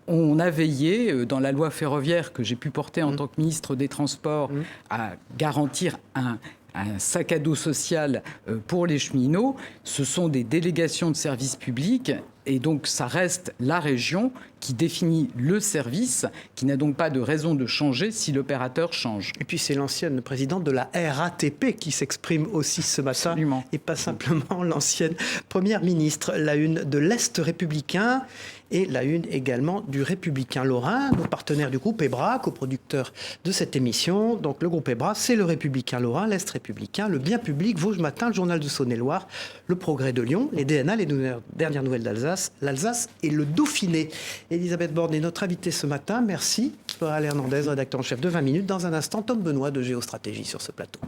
On a veillé, dans la loi ferroviaire que j'ai pu porter en tant que ministre des Transports, à garantir un sac à dos social pour les cheminots. Ce sont des délégations de services publics et donc ça reste la région qui définit le service, qui n'a donc pas de raison de changer si l'opérateur change.
Et puis c'est l'ancienne présidente de la RATP qui s'exprime aussi ce matin.
Absolument.
Et pas simplement l'ancienne première ministre. La une de l'Est républicain et la une également du Républicain Lorrain, nos partenaires du groupe EBRA, coproducteur de cette émission. Donc le groupe EBRA, c'est le Républicain Lorrain, l'Est républicain, le Bien public, Vosges Matin, le Journal de Saône-et-Loire, le Progrès de Lyon, les DNA, les dernières nouvelles d'Alsace, l'Alsace et le Dauphiné. Elisabeth Borne est notre invitée ce matin. Merci. Floréal Hernandez, rédacteur en chef de 20 minutes. Dans un instant, Tom Benoît de Géostratégie sur ce plateau.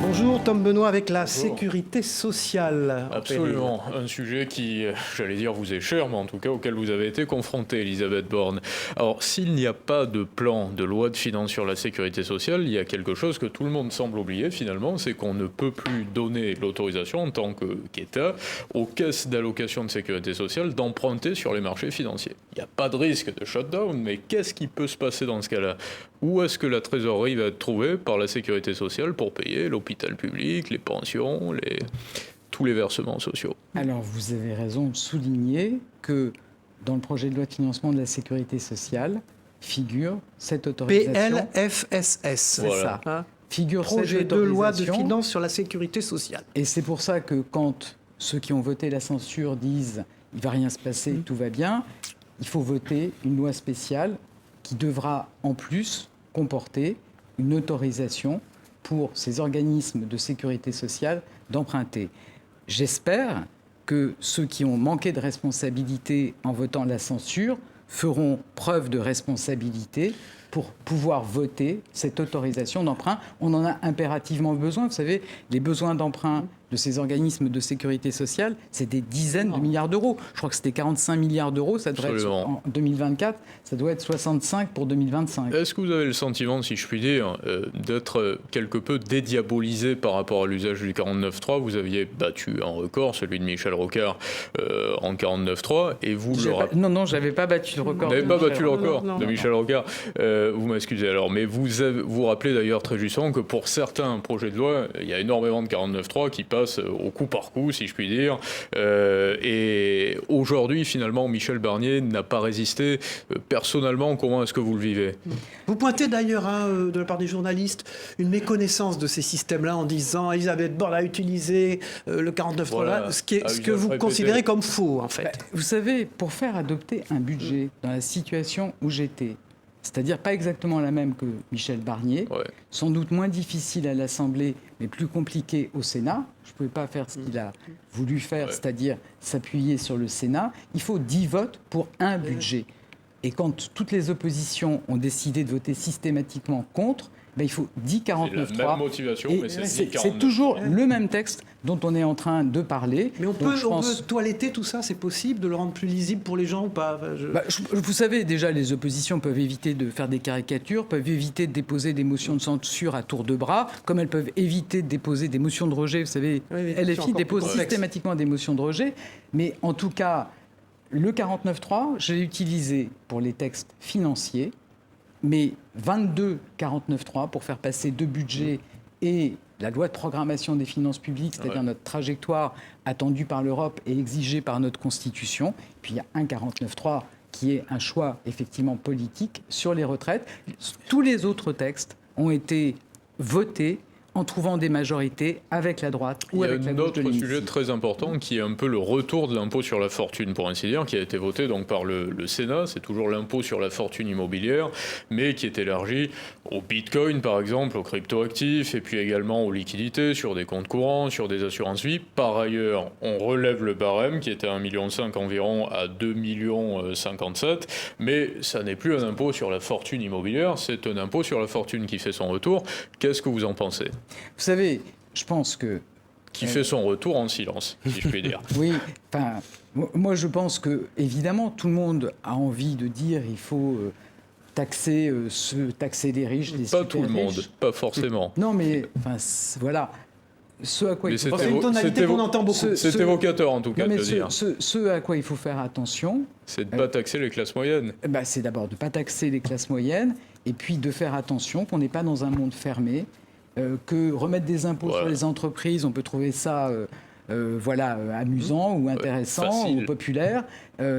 Bonjour Tom Benoît avec la sécurité sociale.
Absolument, un sujet qui, j'allais dire, vous est cher, mais en tout cas auquel vous avez été confronté, Elisabeth Borne. Alors, s'il n'y a pas de plan de loi de finances sur la sécurité sociale, il y a quelque chose que tout le monde semble oublier finalement, c'est qu'on ne peut plus donner l'autorisation en tant qu'État aux caisses d'allocation de sécurité sociale d'emprunter sur les marchés financiers. Il n'y a pas de risque de shutdown, mais qu'est-ce qui peut se passer dans ce cas-là ? Où est-ce que la trésorerie va être trouvée par la sécurité sociale pour payer l'hôpital public, les pensions, tous les versements sociaux ?
Alors, vous avez raison de souligner que dans le projet de loi de financement de la sécurité sociale figure cette autorisation.
PLFSS, c'est
voilà.
ça.
Figure
projet
cette
de loi de
autorisation.
finances sur la sécurité sociale.
Et c'est pour ça que quand ceux qui ont voté la censure disent « il ne va rien se passer, tout va bien », il faut voter une loi spéciale qui devra en plus comporter une autorisation pour ces organismes de sécurité sociale d'emprunter. J'espère que ceux qui ont manqué de responsabilité en votant la censure feront preuve de responsabilité pour pouvoir voter cette autorisation d'emprunt. On en a impérativement besoin. Vous savez, les besoins d'emprunt de ces organismes de sécurité sociale, c'est des dizaines de milliards d'euros. Je crois que c'était 45 milliards d'euros, ça devrait être en 2024, ça doit être 65 pour 2025.
Est-ce que vous avez le sentiment, si je puis dire, d'être quelque peu dédiabolisé par rapport à l'usage du 49.3 ? Vous aviez battu un record, celui de Michel Rocard, en 49.3, et vous...
Non, j'avais pas battu le record.
Vous n'avez pas battu le record de Michel Rocard. Vous m'excusez alors, mais vous rappelez d'ailleurs très justement que pour certains projets de loi, il y a énormément de 49.3 qui passent au coup par coup, si je puis dire. Et aujourd'hui, finalement, Michel Barnier n'a pas résisté. Personnellement, comment est-ce que vous le vivez ?
Vous pointez d'ailleurs, de la part des journalistes, une méconnaissance de ces systèmes-là en disant Elisabeth Borne a utilisé le 49.3, voilà, ce que vous considérez comme faux, en fait.
Vous savez, pour faire adopter un budget dans la situation où j'étais, c'est-à-dire pas exactement la même que Michel Barnier, sans doute moins difficile à l'Assemblée, mais plus compliqué au Sénat. Je ne pouvais pas faire ce qu'il a voulu faire, c'est-à-dire s'appuyer sur le Sénat. Il faut 10 votes pour un budget. Et quand toutes les oppositions ont décidé de voter systématiquement contre, il faut 10-49-3.
C'est la même motivation, mais
c'est toujours le même texte dont on est en train de parler.
Mais on peut toiletter tout ça, c'est possible de le rendre plus lisible pour les gens ou pas ?
Vous savez, déjà, les oppositions peuvent éviter de faire des caricatures, peuvent éviter de déposer des motions de censure à tour de bras, comme elles peuvent éviter de déposer des motions de rejet. Vous savez, LFI dépose systématiquement des motions de rejet. Mais en tout cas, le 49.3, je l'ai utilisé pour les textes financiers, mais 22 49.3 pour faire passer 2 budgets et la loi de programmation des finances publiques, c'est-à-dire notre trajectoire attendue par l'Europe et exigée par notre Constitution. Puis il y a un 49.3 qui est un choix effectivement politique sur les retraites. Tous les autres textes ont été votés en trouvant des majorités avec la droite ou avec la gauche de l'hémicycle.
Il y a un autre sujet très important qui est un peu le retour de l'impôt sur la fortune, pour ainsi dire, qui a été voté donc par le Sénat. C'est toujours l'impôt sur la fortune immobilière, mais qui est élargi au bitcoin, par exemple, aux cryptoactifs, et puis également aux liquidités, sur des comptes courants, sur des assurances-vie. Par ailleurs, on relève le barème, qui était à 1,5 million environ, à 2,57 millions, mais ça n'est plus un impôt sur la fortune immobilière, c'est un impôt sur la fortune qui fait son retour. Qu'est-ce que vous en pensez ?
Vous savez, je pense que...
Qui fait son retour en silence, si je puis dire.
Oui, enfin, moi je pense que, évidemment, tout le monde a envie de dire il faut taxer les riches, les super riches.
Pas tout le monde, pas forcément.
Non, mais, enfin, voilà. Ce à quoi
c'est une tonalité qu'on entend beaucoup.
C'est évocateur, en tout cas, de dire.
Ce à quoi il faut faire attention...
C'est de ne pas taxer les classes moyennes.
C'est d'abord de ne pas taxer les classes moyennes, et puis de faire attention qu'on n'est pas dans un monde fermé, que remettre des impôts sur les entreprises, on peut trouver ça amusant ou intéressant ou populaire.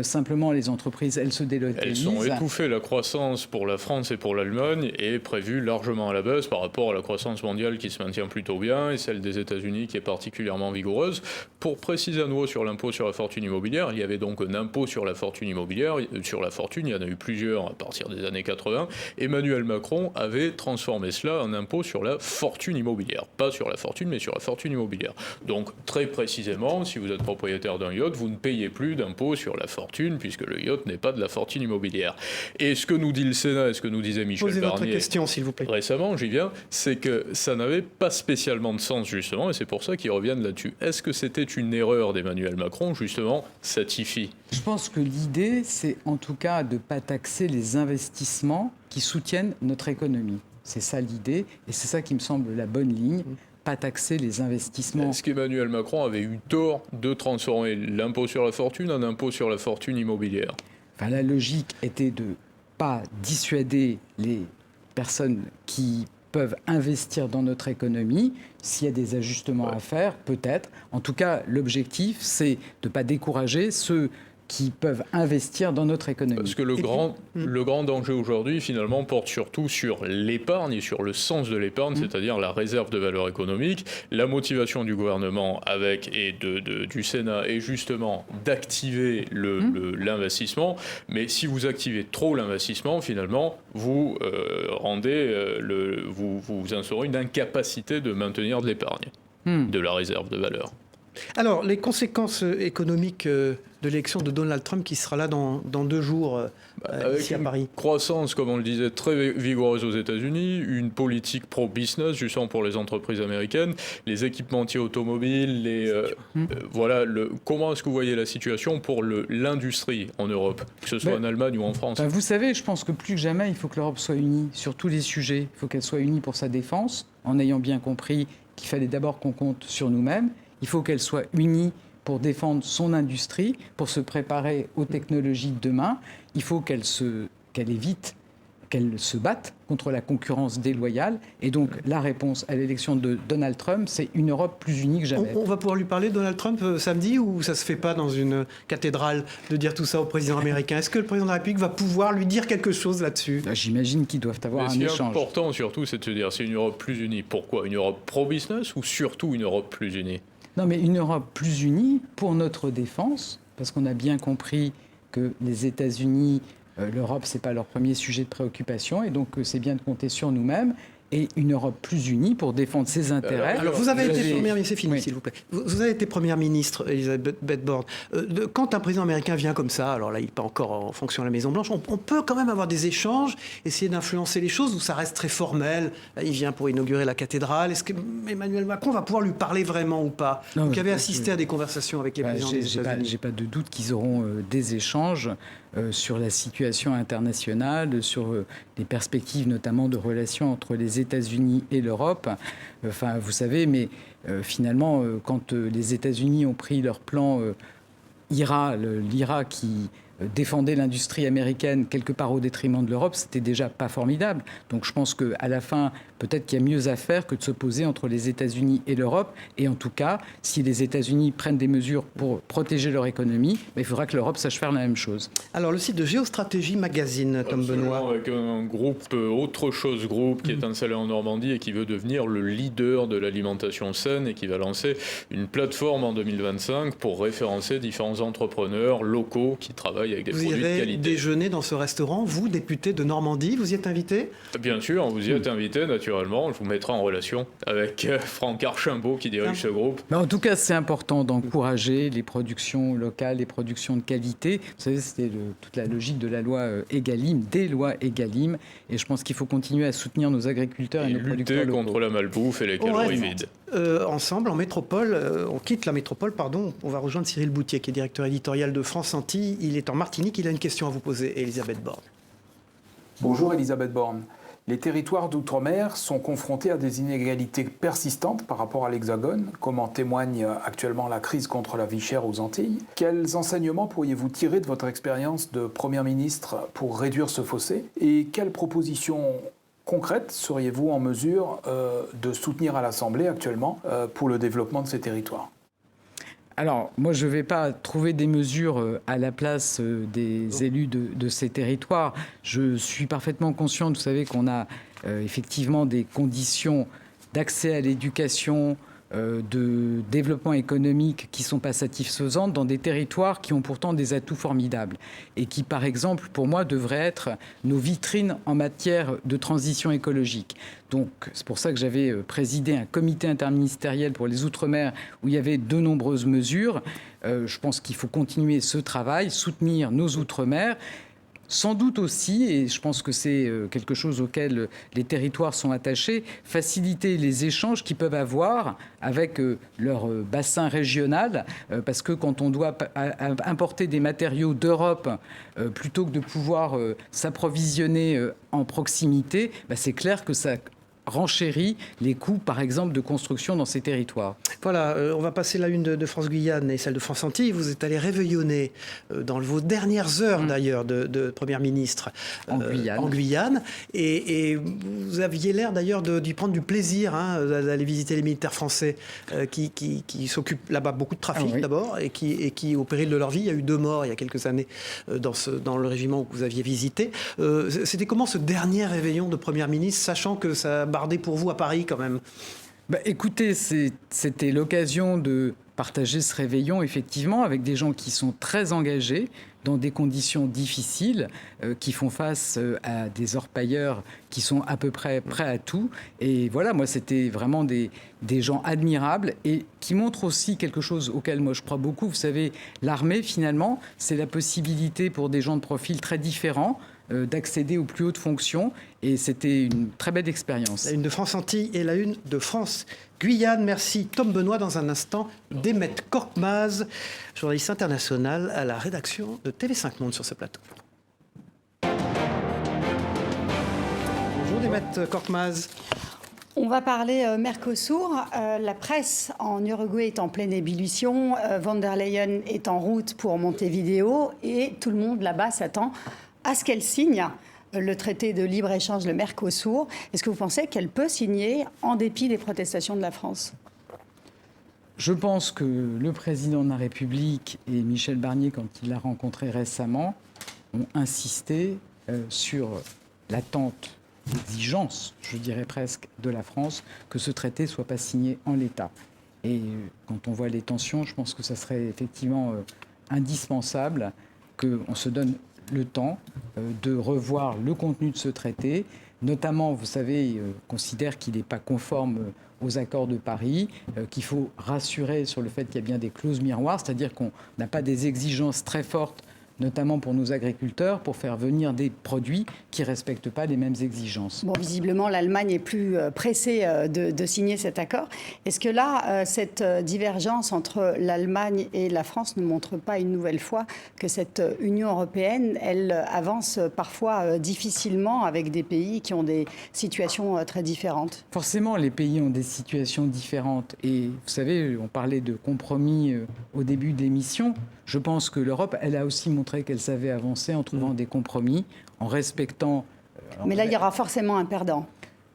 Simplement, les entreprises, elles se délocalisent.
Elles sont étouffées. La croissance pour la France et pour l'Allemagne est prévue largement à la baisse par rapport à la croissance mondiale qui se maintient plutôt bien et celle des États-Unis qui est particulièrement vigoureuse. Pour préciser à nouveau sur l'impôt sur la fortune immobilière, il y avait donc un impôt sur la fortune immobilière. Sur la fortune, il y en a eu plusieurs à partir des années 80. Emmanuel Macron avait transformé cela en impôt sur la fortune immobilière. Pas sur la fortune, mais sur la fortune immobilière. Donc, très précisément, si vous êtes propriétaire d'un yacht, vous ne payez plus d'impôt sur la fortune, puisque le yacht n'est pas de la fortune immobilière. Et ce que nous dit le Sénat, et ce que nous disait Michel Barnier...
Posez votre question, s'il vous plaît.
Récemment, j'y viens, c'est que ça n'avait pas spécialement de sens, justement, et c'est pour ça qu'ils reviennent là-dessus. Est-ce que c'était une erreur d'Emmanuel Macron, justement, cette IFI ?
Je pense que l'idée, c'est en tout cas de ne pas taxer les investissements qui soutiennent notre économie. C'est ça l'idée, et c'est ça qui me semble la bonne ligne. Pas taxer les investissements.
Est-ce qu'Emmanuel Macron avait eu tort de transformer l'impôt sur la fortune en impôt sur la fortune immobilière ?
Enfin, la logique était de ne pas dissuader les personnes qui peuvent investir dans notre économie. S'il y a des ajustements à faire, peut-être. En tout cas, l'objectif, c'est de ne pas décourager ceux qui peuvent investir dans notre économie.
Parce que le grand danger aujourd'hui, finalement, porte surtout sur l'épargne et sur le sens de l'épargne, c'est-à-dire la réserve de valeur économique. La motivation du gouvernement et du Sénat est justement d'activer l'investissement. Mais si vous activez trop l'investissement, finalement, vous vous instaurez une incapacité de maintenir de l'épargne, de la réserve de valeur.
Alors, les conséquences économiques de l'élection de Donald Trump, qui sera là dans 2 jours
Avec une croissance, comme on le disait, très vigoureuse aux États-Unis, une politique pro-business, justement pour les entreprises américaines, les équipementiers automobiles, comment est-ce que vous voyez la situation pour l'industrie en Europe, que ce soit en Allemagne ou en France?
Vous savez, je pense que plus que jamais, il faut que l'Europe soit unie sur tous les sujets. Il faut qu'elle soit unie pour sa défense, en ayant bien compris qu'il fallait d'abord qu'on compte sur nous-mêmes. Il faut qu'elle soit unie pour défendre son industrie, pour se préparer aux technologies de demain. Il faut qu'elle évite, qu'elle se batte contre la concurrence déloyale. Et donc, la réponse à l'élection de Donald Trump, c'est une Europe plus unie que jamais.
On va pouvoir lui parler de Donald Trump samedi, ou ça ne se fait pas dans une cathédrale de dire tout ça au président américain? Est-ce que le président de la République va pouvoir lui dire quelque chose là-dessus?
J'imagine qu'ils doivent avoir un échange.
Ce qui est important, surtout, c'est de se dire, c'est une Europe plus unie. Pourquoi? Une Europe pro-business ou surtout une Europe plus unie?
Non, mais une Europe plus unie pour notre défense, parce qu'on a bien compris que les États-Unis, l'Europe, ce n'est pas leur premier sujet de préoccupation, et donc c'est bien de compter sur nous-mêmes. Et une Europe plus unie pour défendre ses intérêts.
Alors vous avez été première ministre, c'est fini, s'il vous plaît. Vous avez été première ministre, Elisabeth Borne. Quand un président américain vient comme ça, alors là il n'est pas encore en fonction à la Maison-Blanche, on peut quand même avoir des échanges, essayer d'influencer les choses, où ça reste très formel. Là, il vient pour inaugurer la cathédrale. Est-ce que Emmanuel Macron va pouvoir lui parler vraiment ou pas? Vous avez assisté à des conversations avec les présidents des États-Unis.
J'ai pas de doute qu'ils auront des échanges sur la situation internationale, sur les perspectives notamment de relations entre les États-Unis et l'Europe. Enfin, vous savez, mais finalement, quand les États-Unis ont pris leur plan l'IRA qui défendait l'industrie américaine quelque part au détriment de l'Europe, c'était déjà pas formidable. Donc je pense qu'à la fin, peut-être qu'il y a mieux à faire que de s'opposer entre les États-Unis et l'Europe. Et en tout cas, si les États-Unis prennent des mesures pour protéger leur économie, il faudra que l'Europe sache faire la même chose.
Alors le site de Géostratégie Magazine, Tom Benoît.
Avec un groupe, Autre Chose Group, qui est installé en Normandie et qui veut devenir le leader de l'alimentation saine et qui va lancer une plateforme en 2025 pour référencer différents entrepreneurs locaux qui travaillent avec des produits de qualité.
Vous irez déjeuner dans ce restaurant, vous, député de Normandie, vous y êtes invité?
Bien sûr, vous y êtes invité, naturellement. Je vous mettrai en relation avec Franck Archimbaud qui dirige ce groupe.
Mais en tout cas, c'est important d'encourager les productions locales, les productions de qualité. Vous savez, c'était toute la logique de la loi Egalim, des lois Egalim. Et je pense qu'il faut continuer à soutenir nos agriculteurs et nos producteurs locaux.
Lutter contre la malbouffe et les calories vides.
Ensemble, en métropole, on quitte la métropole, on va rejoindre Cyril Boutier, qui est directeur éditorial de France Antilles. Il est en Martinique, il a une question à vous poser, Elisabeth Borne.
Bonjour Elisabeth Borne. Les territoires d'outre-mer sont confrontés à des inégalités persistantes par rapport à l'Hexagone, comme en témoigne actuellement la crise contre la vie chère aux Antilles. Quels enseignements pourriez-vous tirer de votre expérience de Première ministre pour réduire ce fossé? Et quelles propositions concrètes seriez-vous en mesure de soutenir à l'Assemblée actuellement pour le développement de ces territoires?
Alors, moi, je ne vais pas trouver des mesures à la place des élus de ces territoires. Je suis parfaitement consciente, vous savez, qu'on a effectivement des conditions d'accès à l'éducation, de développement économique qui ne sont pas satisfaisantes dans des territoires qui ont pourtant des atouts formidables et qui, par exemple, pour moi, devraient être nos vitrines en matière de transition écologique. Donc, c'est pour ça que j'avais présidé un comité interministériel pour les Outre-mer où il y avait de nombreuses mesures. Je pense qu'il faut continuer ce travail, soutenir nos Outre-mer. Sans doute aussi, et je pense que c'est quelque chose auquel les territoires sont attachés, faciliter les échanges qu'ils peuvent avoir avec leur bassin régional, parce que quand on doit importer des matériaux d'Europe, plutôt que de pouvoir s'approvisionner en proximité, c'est clair que ça renchérit les coûts, par exemple, de construction dans ces territoires.
Voilà, on va passer la une de France Guyane et celle de France Antilles. Vous êtes allé réveillonner dans vos dernières heures, d'ailleurs, de Première ministre
en
Guyane. Et vous aviez l'air, d'ailleurs, d'y prendre du plaisir, d'aller visiter les militaires français qui s'occupent là-bas beaucoup de trafic, d'abord, et qui, au péril de leur vie, il y a eu 2 morts il y a quelques années dans le régiment que vous aviez visité. C'était comment ce dernier réveillon de Première ministre, sachant que ça bardait pour vous à Paris quand même?
Écoutez, c'était l'occasion de partager ce réveillon, effectivement, avec des gens qui sont très engagés dans des conditions difficiles, qui font face à des orpailleurs qui sont à peu près prêts à tout. Et voilà, moi, c'était vraiment des gens admirables et qui montrent aussi quelque chose auquel moi je crois beaucoup. Vous savez, l'armée, finalement, c'est la possibilité pour des gens de profils très différents d'accéder aux plus hautes fonctions. Et c'était une très belle expérience.
La une de France Antilles et la une de France Guyane. Merci Tom Benoît. Dans un instant, Demet Korkmaz, journaliste international à la rédaction de TV5 Monde sur ce plateau. Bonjour Demet Korkmaz.
On va parler Mercosur. La presse en Uruguay est en pleine ébullition. Von der Leyen est en route pour Montevideo et tout le monde là-bas s'attend à ce qu'elle signe le traité de libre-échange, le Mercosur. Est-ce que vous pensez qu'elle peut signer en dépit des protestations de la France ?
Je pense que le président de la République et Michel Barnier, quand il l'a rencontré récemment, ont insisté sur l'attente, l'exigence, je dirais presque, de la France que ce traité ne soit pas signé en l'état. Et quand on voit les tensions, je pense que ça serait effectivement indispensable qu'on se donne le temps de revoir le contenu de ce traité. Notamment, vous savez, considère qu'il n'est pas conforme aux accords de Paris, qu'il faut rassurer sur le fait qu'il y a bien des clauses miroirs, c'est-à-dire qu'on n'a pas des exigences très fortes, notamment pour nos agriculteurs, pour faire venir des produits qui ne respectent pas les mêmes exigences.
Bon, visiblement, l'Allemagne est plus pressée de signer cet accord. Est-ce que là, cette divergence entre l'Allemagne et la France ne montre pas une nouvelle fois que cette Union européenne, elle avance parfois difficilement avec des pays qui ont des situations très différentes ?
Forcément, les pays ont des situations différentes. Et vous savez, on parlait de compromis au début de l'émission. Je pense que l'Europe, elle a aussi montré qu'elle savait avancer en trouvant des compromis, en respectant...
Mais là, il y aura forcément un perdant.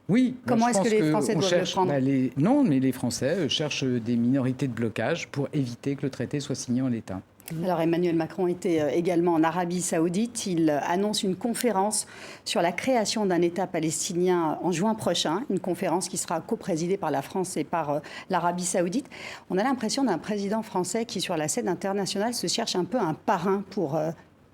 Oui.
Comment est-ce que les Français doivent le prendre ?
Non, mais les Français cherchent des minorités de blocage pour éviter que le traité soit signé en l'état.
Alors Emmanuel Macron était également en Arabie Saoudite. Il annonce une conférence sur la création d'un État palestinien en juin prochain, une conférence qui sera coprésidée par la France et par l'Arabie Saoudite. On a l'impression d'un président français qui, sur la scène internationale, se cherche un peu un parrain pour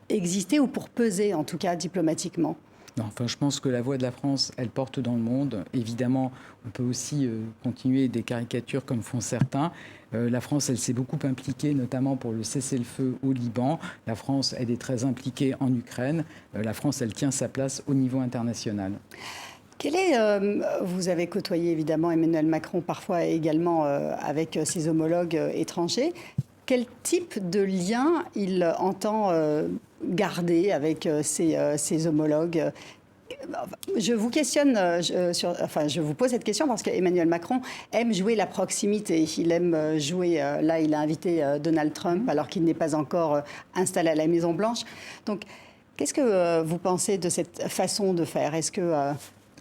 exister ou pour peser, en tout cas diplomatiquement.
Non, enfin, je pense que la voix de la France, elle porte dans le monde. Évidemment, on peut aussi continuer des caricatures comme font certains. La France, elle s'est beaucoup impliquée, notamment pour le cessez-le-feu au Liban. La France, elle est très impliquée en Ukraine. La France, elle tient sa place au niveau international.
Vous avez côtoyé évidemment Emmanuel Macron, parfois également avec ses homologues étrangers. Quel type de lien il entend garder avec ses homologues ? Je vous questionne, je vous pose cette question parce qu'Emmanuel Macron aime jouer la proximité. Il aime jouer, là il a invité Donald Trump alors qu'il n'est pas encore installé à la Maison-Blanche. Donc, qu'est-ce que vous pensez de cette façon de faire ? Est-ce que...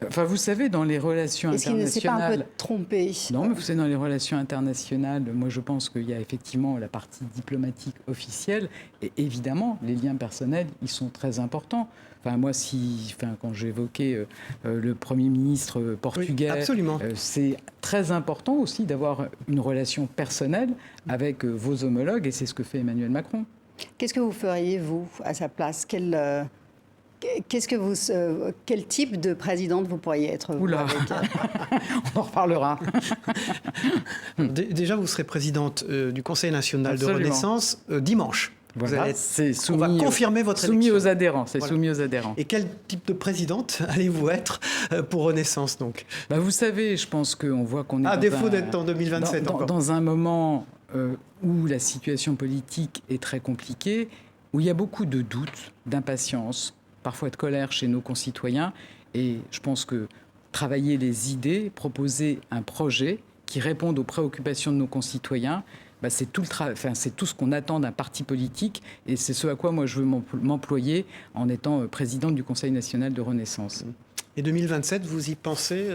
Enfin, vous savez, dans les relations internationales...
Est-ce qu'il ne s'est pas un peu trompé ?
Non, mais vous savez, dans les relations internationales, moi je pense qu'il y a effectivement la partie diplomatique officielle et évidemment, les liens personnels, ils sont très importants. Enfin, moi, quand j'évoquais le Premier ministre portugais,
oui,
c'est très important aussi d'avoir une relation personnelle avec vos homologues et c'est ce que fait Emmanuel Macron.
Qu'est-ce que vous feriez, vous, à sa place ? Quel type de présidente vous pourriez être vous,
Oula. On en reparlera.
Déjà, vous serez présidente du Conseil national de Renaissance dimanche.
Voilà,
on va confirmer votre élection.
Soumis aux adhérents, c'est voilà. Soumis aux adhérents.
Et quel type de présidente allez-vous être pour Renaissance donc ?
Vous savez, je pense qu'on voit qu'on est
à défaut d'être en 2027
dans un moment où la situation politique est très compliquée, où il y a beaucoup de doutes, d'impatience, parfois de colère chez nos concitoyens. Et je pense que travailler les idées, proposer un projet qui réponde aux préoccupations de nos concitoyens, c'est tout ce qu'on attend d'un parti politique et c'est ce à quoi moi je veux m'employer en étant présidente du Conseil national de Renaissance.
Et 2027, vous y pensez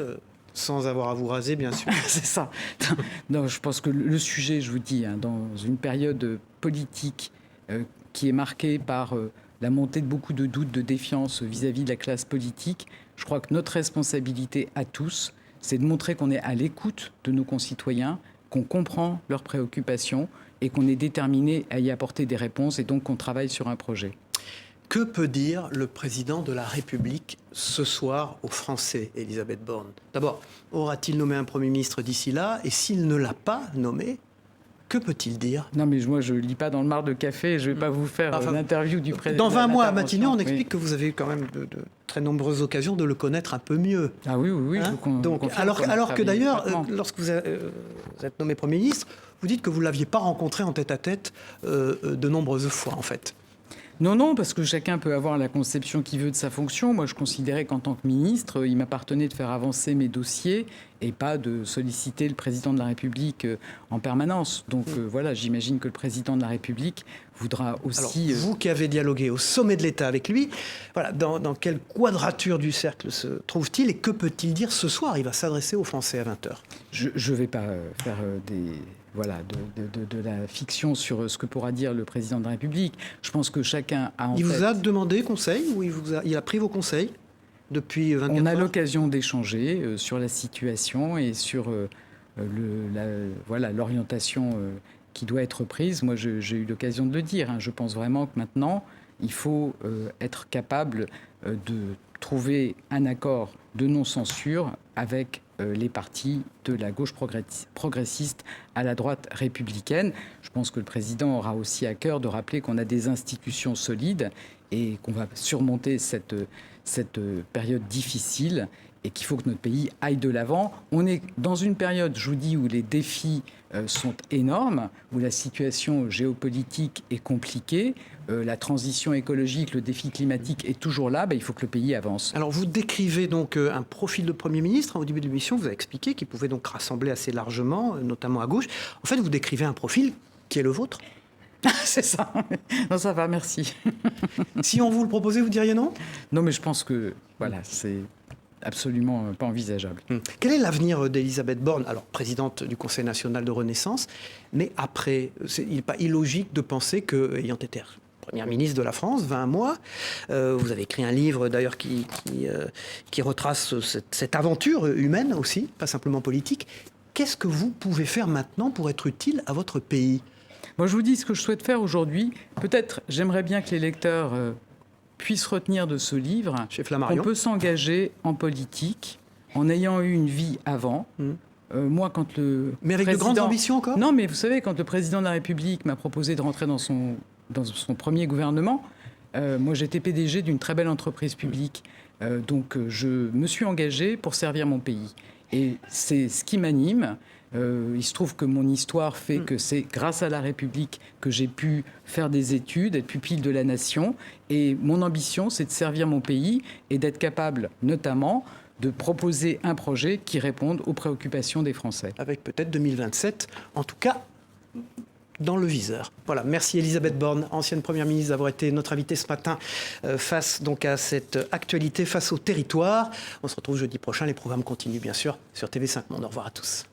sans avoir à vous raser, bien sûr.
C'est ça. Non, je pense que le sujet, je vous dis, dans une période politique qui est marquée par la montée de beaucoup de doutes, de défiance vis-à-vis de la classe politique, je crois que notre responsabilité à tous, c'est de montrer qu'on est à l'écoute de nos concitoyens, qu'on comprend leurs préoccupations et qu'on est déterminé à y apporter des réponses et donc qu'on travaille sur un projet.
Que peut dire le président de la République ce soir aux Français, Elisabeth Borne? D'abord, aura-t-il nommé un Premier ministre d'ici là? Et s'il ne l'a pas nommé, que peut-il dire?
Non, mais moi, je ne lis pas dans le marc de café. Je ne vais pas vous faire l'interview du président.
Dans 20 mois à Matignon, on explique que vous avez quand même de très nombreuses occasions de le connaître un peu mieux.
Ah oui.
Hein? Donc, alors que d'ailleurs, lorsque vous êtes nommé Premier ministre, vous dites que vous ne l'aviez pas rencontré en tête-à-tête de nombreuses fois, en fait.
Non, parce que chacun peut avoir la conception qu'il veut de sa fonction. Moi, je considérais qu'en tant que ministre, il m'appartenait de faire avancer mes dossiers et pas de solliciter le président de la République en permanence. Donc voilà, j'imagine que le président de la République voudra aussi...
Alors, vous qui avez dialogué au sommet de l'État avec lui, voilà, dans quelle quadrature du cercle se trouve-t-il et que peut-il dire ce soir? Il va s'adresser aux Français à 20h.
Je ne vais pas faire de la fiction sur ce que pourra dire le président de la République. Je pense que chacun a en tête...
Il vous a demandé conseil ou il a pris vos conseils depuis 24 heures?
On a l'occasion d'échanger sur la situation et sur l'orientation qui doit être prise. Moi, j'ai eu l'occasion de le dire. Je pense vraiment que maintenant, il faut être capable de trouver un accord de non-censure avec les partis de la gauche progressiste à la droite républicaine. Je pense que le président aura aussi à cœur de rappeler qu'on a des institutions solides et qu'on va surmonter cette période difficile et qu'il faut que notre pays aille de l'avant. On est dans une période, je vous dis, où les défis sont énormes, où la situation géopolitique est compliquée, la transition écologique, le défi climatique est toujours là, il faut que le pays avance.
Alors vous décrivez donc un profil de Premier ministre. Au début de l'émission, vous avez expliqué qu'il pouvait donc rassembler assez largement, notamment à gauche. En fait, vous décrivez un profil qui est le vôtre.
C'est ça. Non, ça va, merci.
Si on vous le proposait, vous diriez non?
Non, mais je pense que c'est absolument pas envisageable.
Quel est l'avenir d'Elisabeth Borne? Alors, présidente du Conseil national de Renaissance, mais après, il n'est pas illogique de penser qu'ayant été Première ministre de la France, 20 mois, vous avez écrit un livre d'ailleurs qui retrace cette aventure humaine aussi, pas simplement politique. Qu'est-ce que vous pouvez faire maintenant pour être utile à votre pays?
Moi, je vous dis ce que je souhaite faire aujourd'hui. Peut-être, j'aimerais bien que les lecteurs puissent retenir de ce livre qu'on peut s'engager en politique en ayant eu une vie avant. Moi, quand le
Mais avec de grandes ambitions encore?
Non, mais vous savez, quand le président de la République m'a proposé de rentrer dans son premier gouvernement, moi, j'étais PDG d'une très belle entreprise publique. Donc, je me suis engagé pour servir mon pays. Et c'est ce qui m'anime. Il se trouve que mon histoire fait que c'est grâce à la République que j'ai pu faire des études, être pupille de la nation. Et mon ambition, c'est de servir mon pays et d'être capable, notamment, de proposer un projet qui réponde aux préoccupations des Français.
Avec peut-être 2027, en tout cas, dans le viseur. Voilà, merci Elisabeth Borne, ancienne Première ministre, d'avoir été notre invitée ce matin face donc à cette actualité, face au territoire. On se retrouve jeudi prochain, les programmes continuent bien sûr sur TV5 Monde. Au revoir à tous.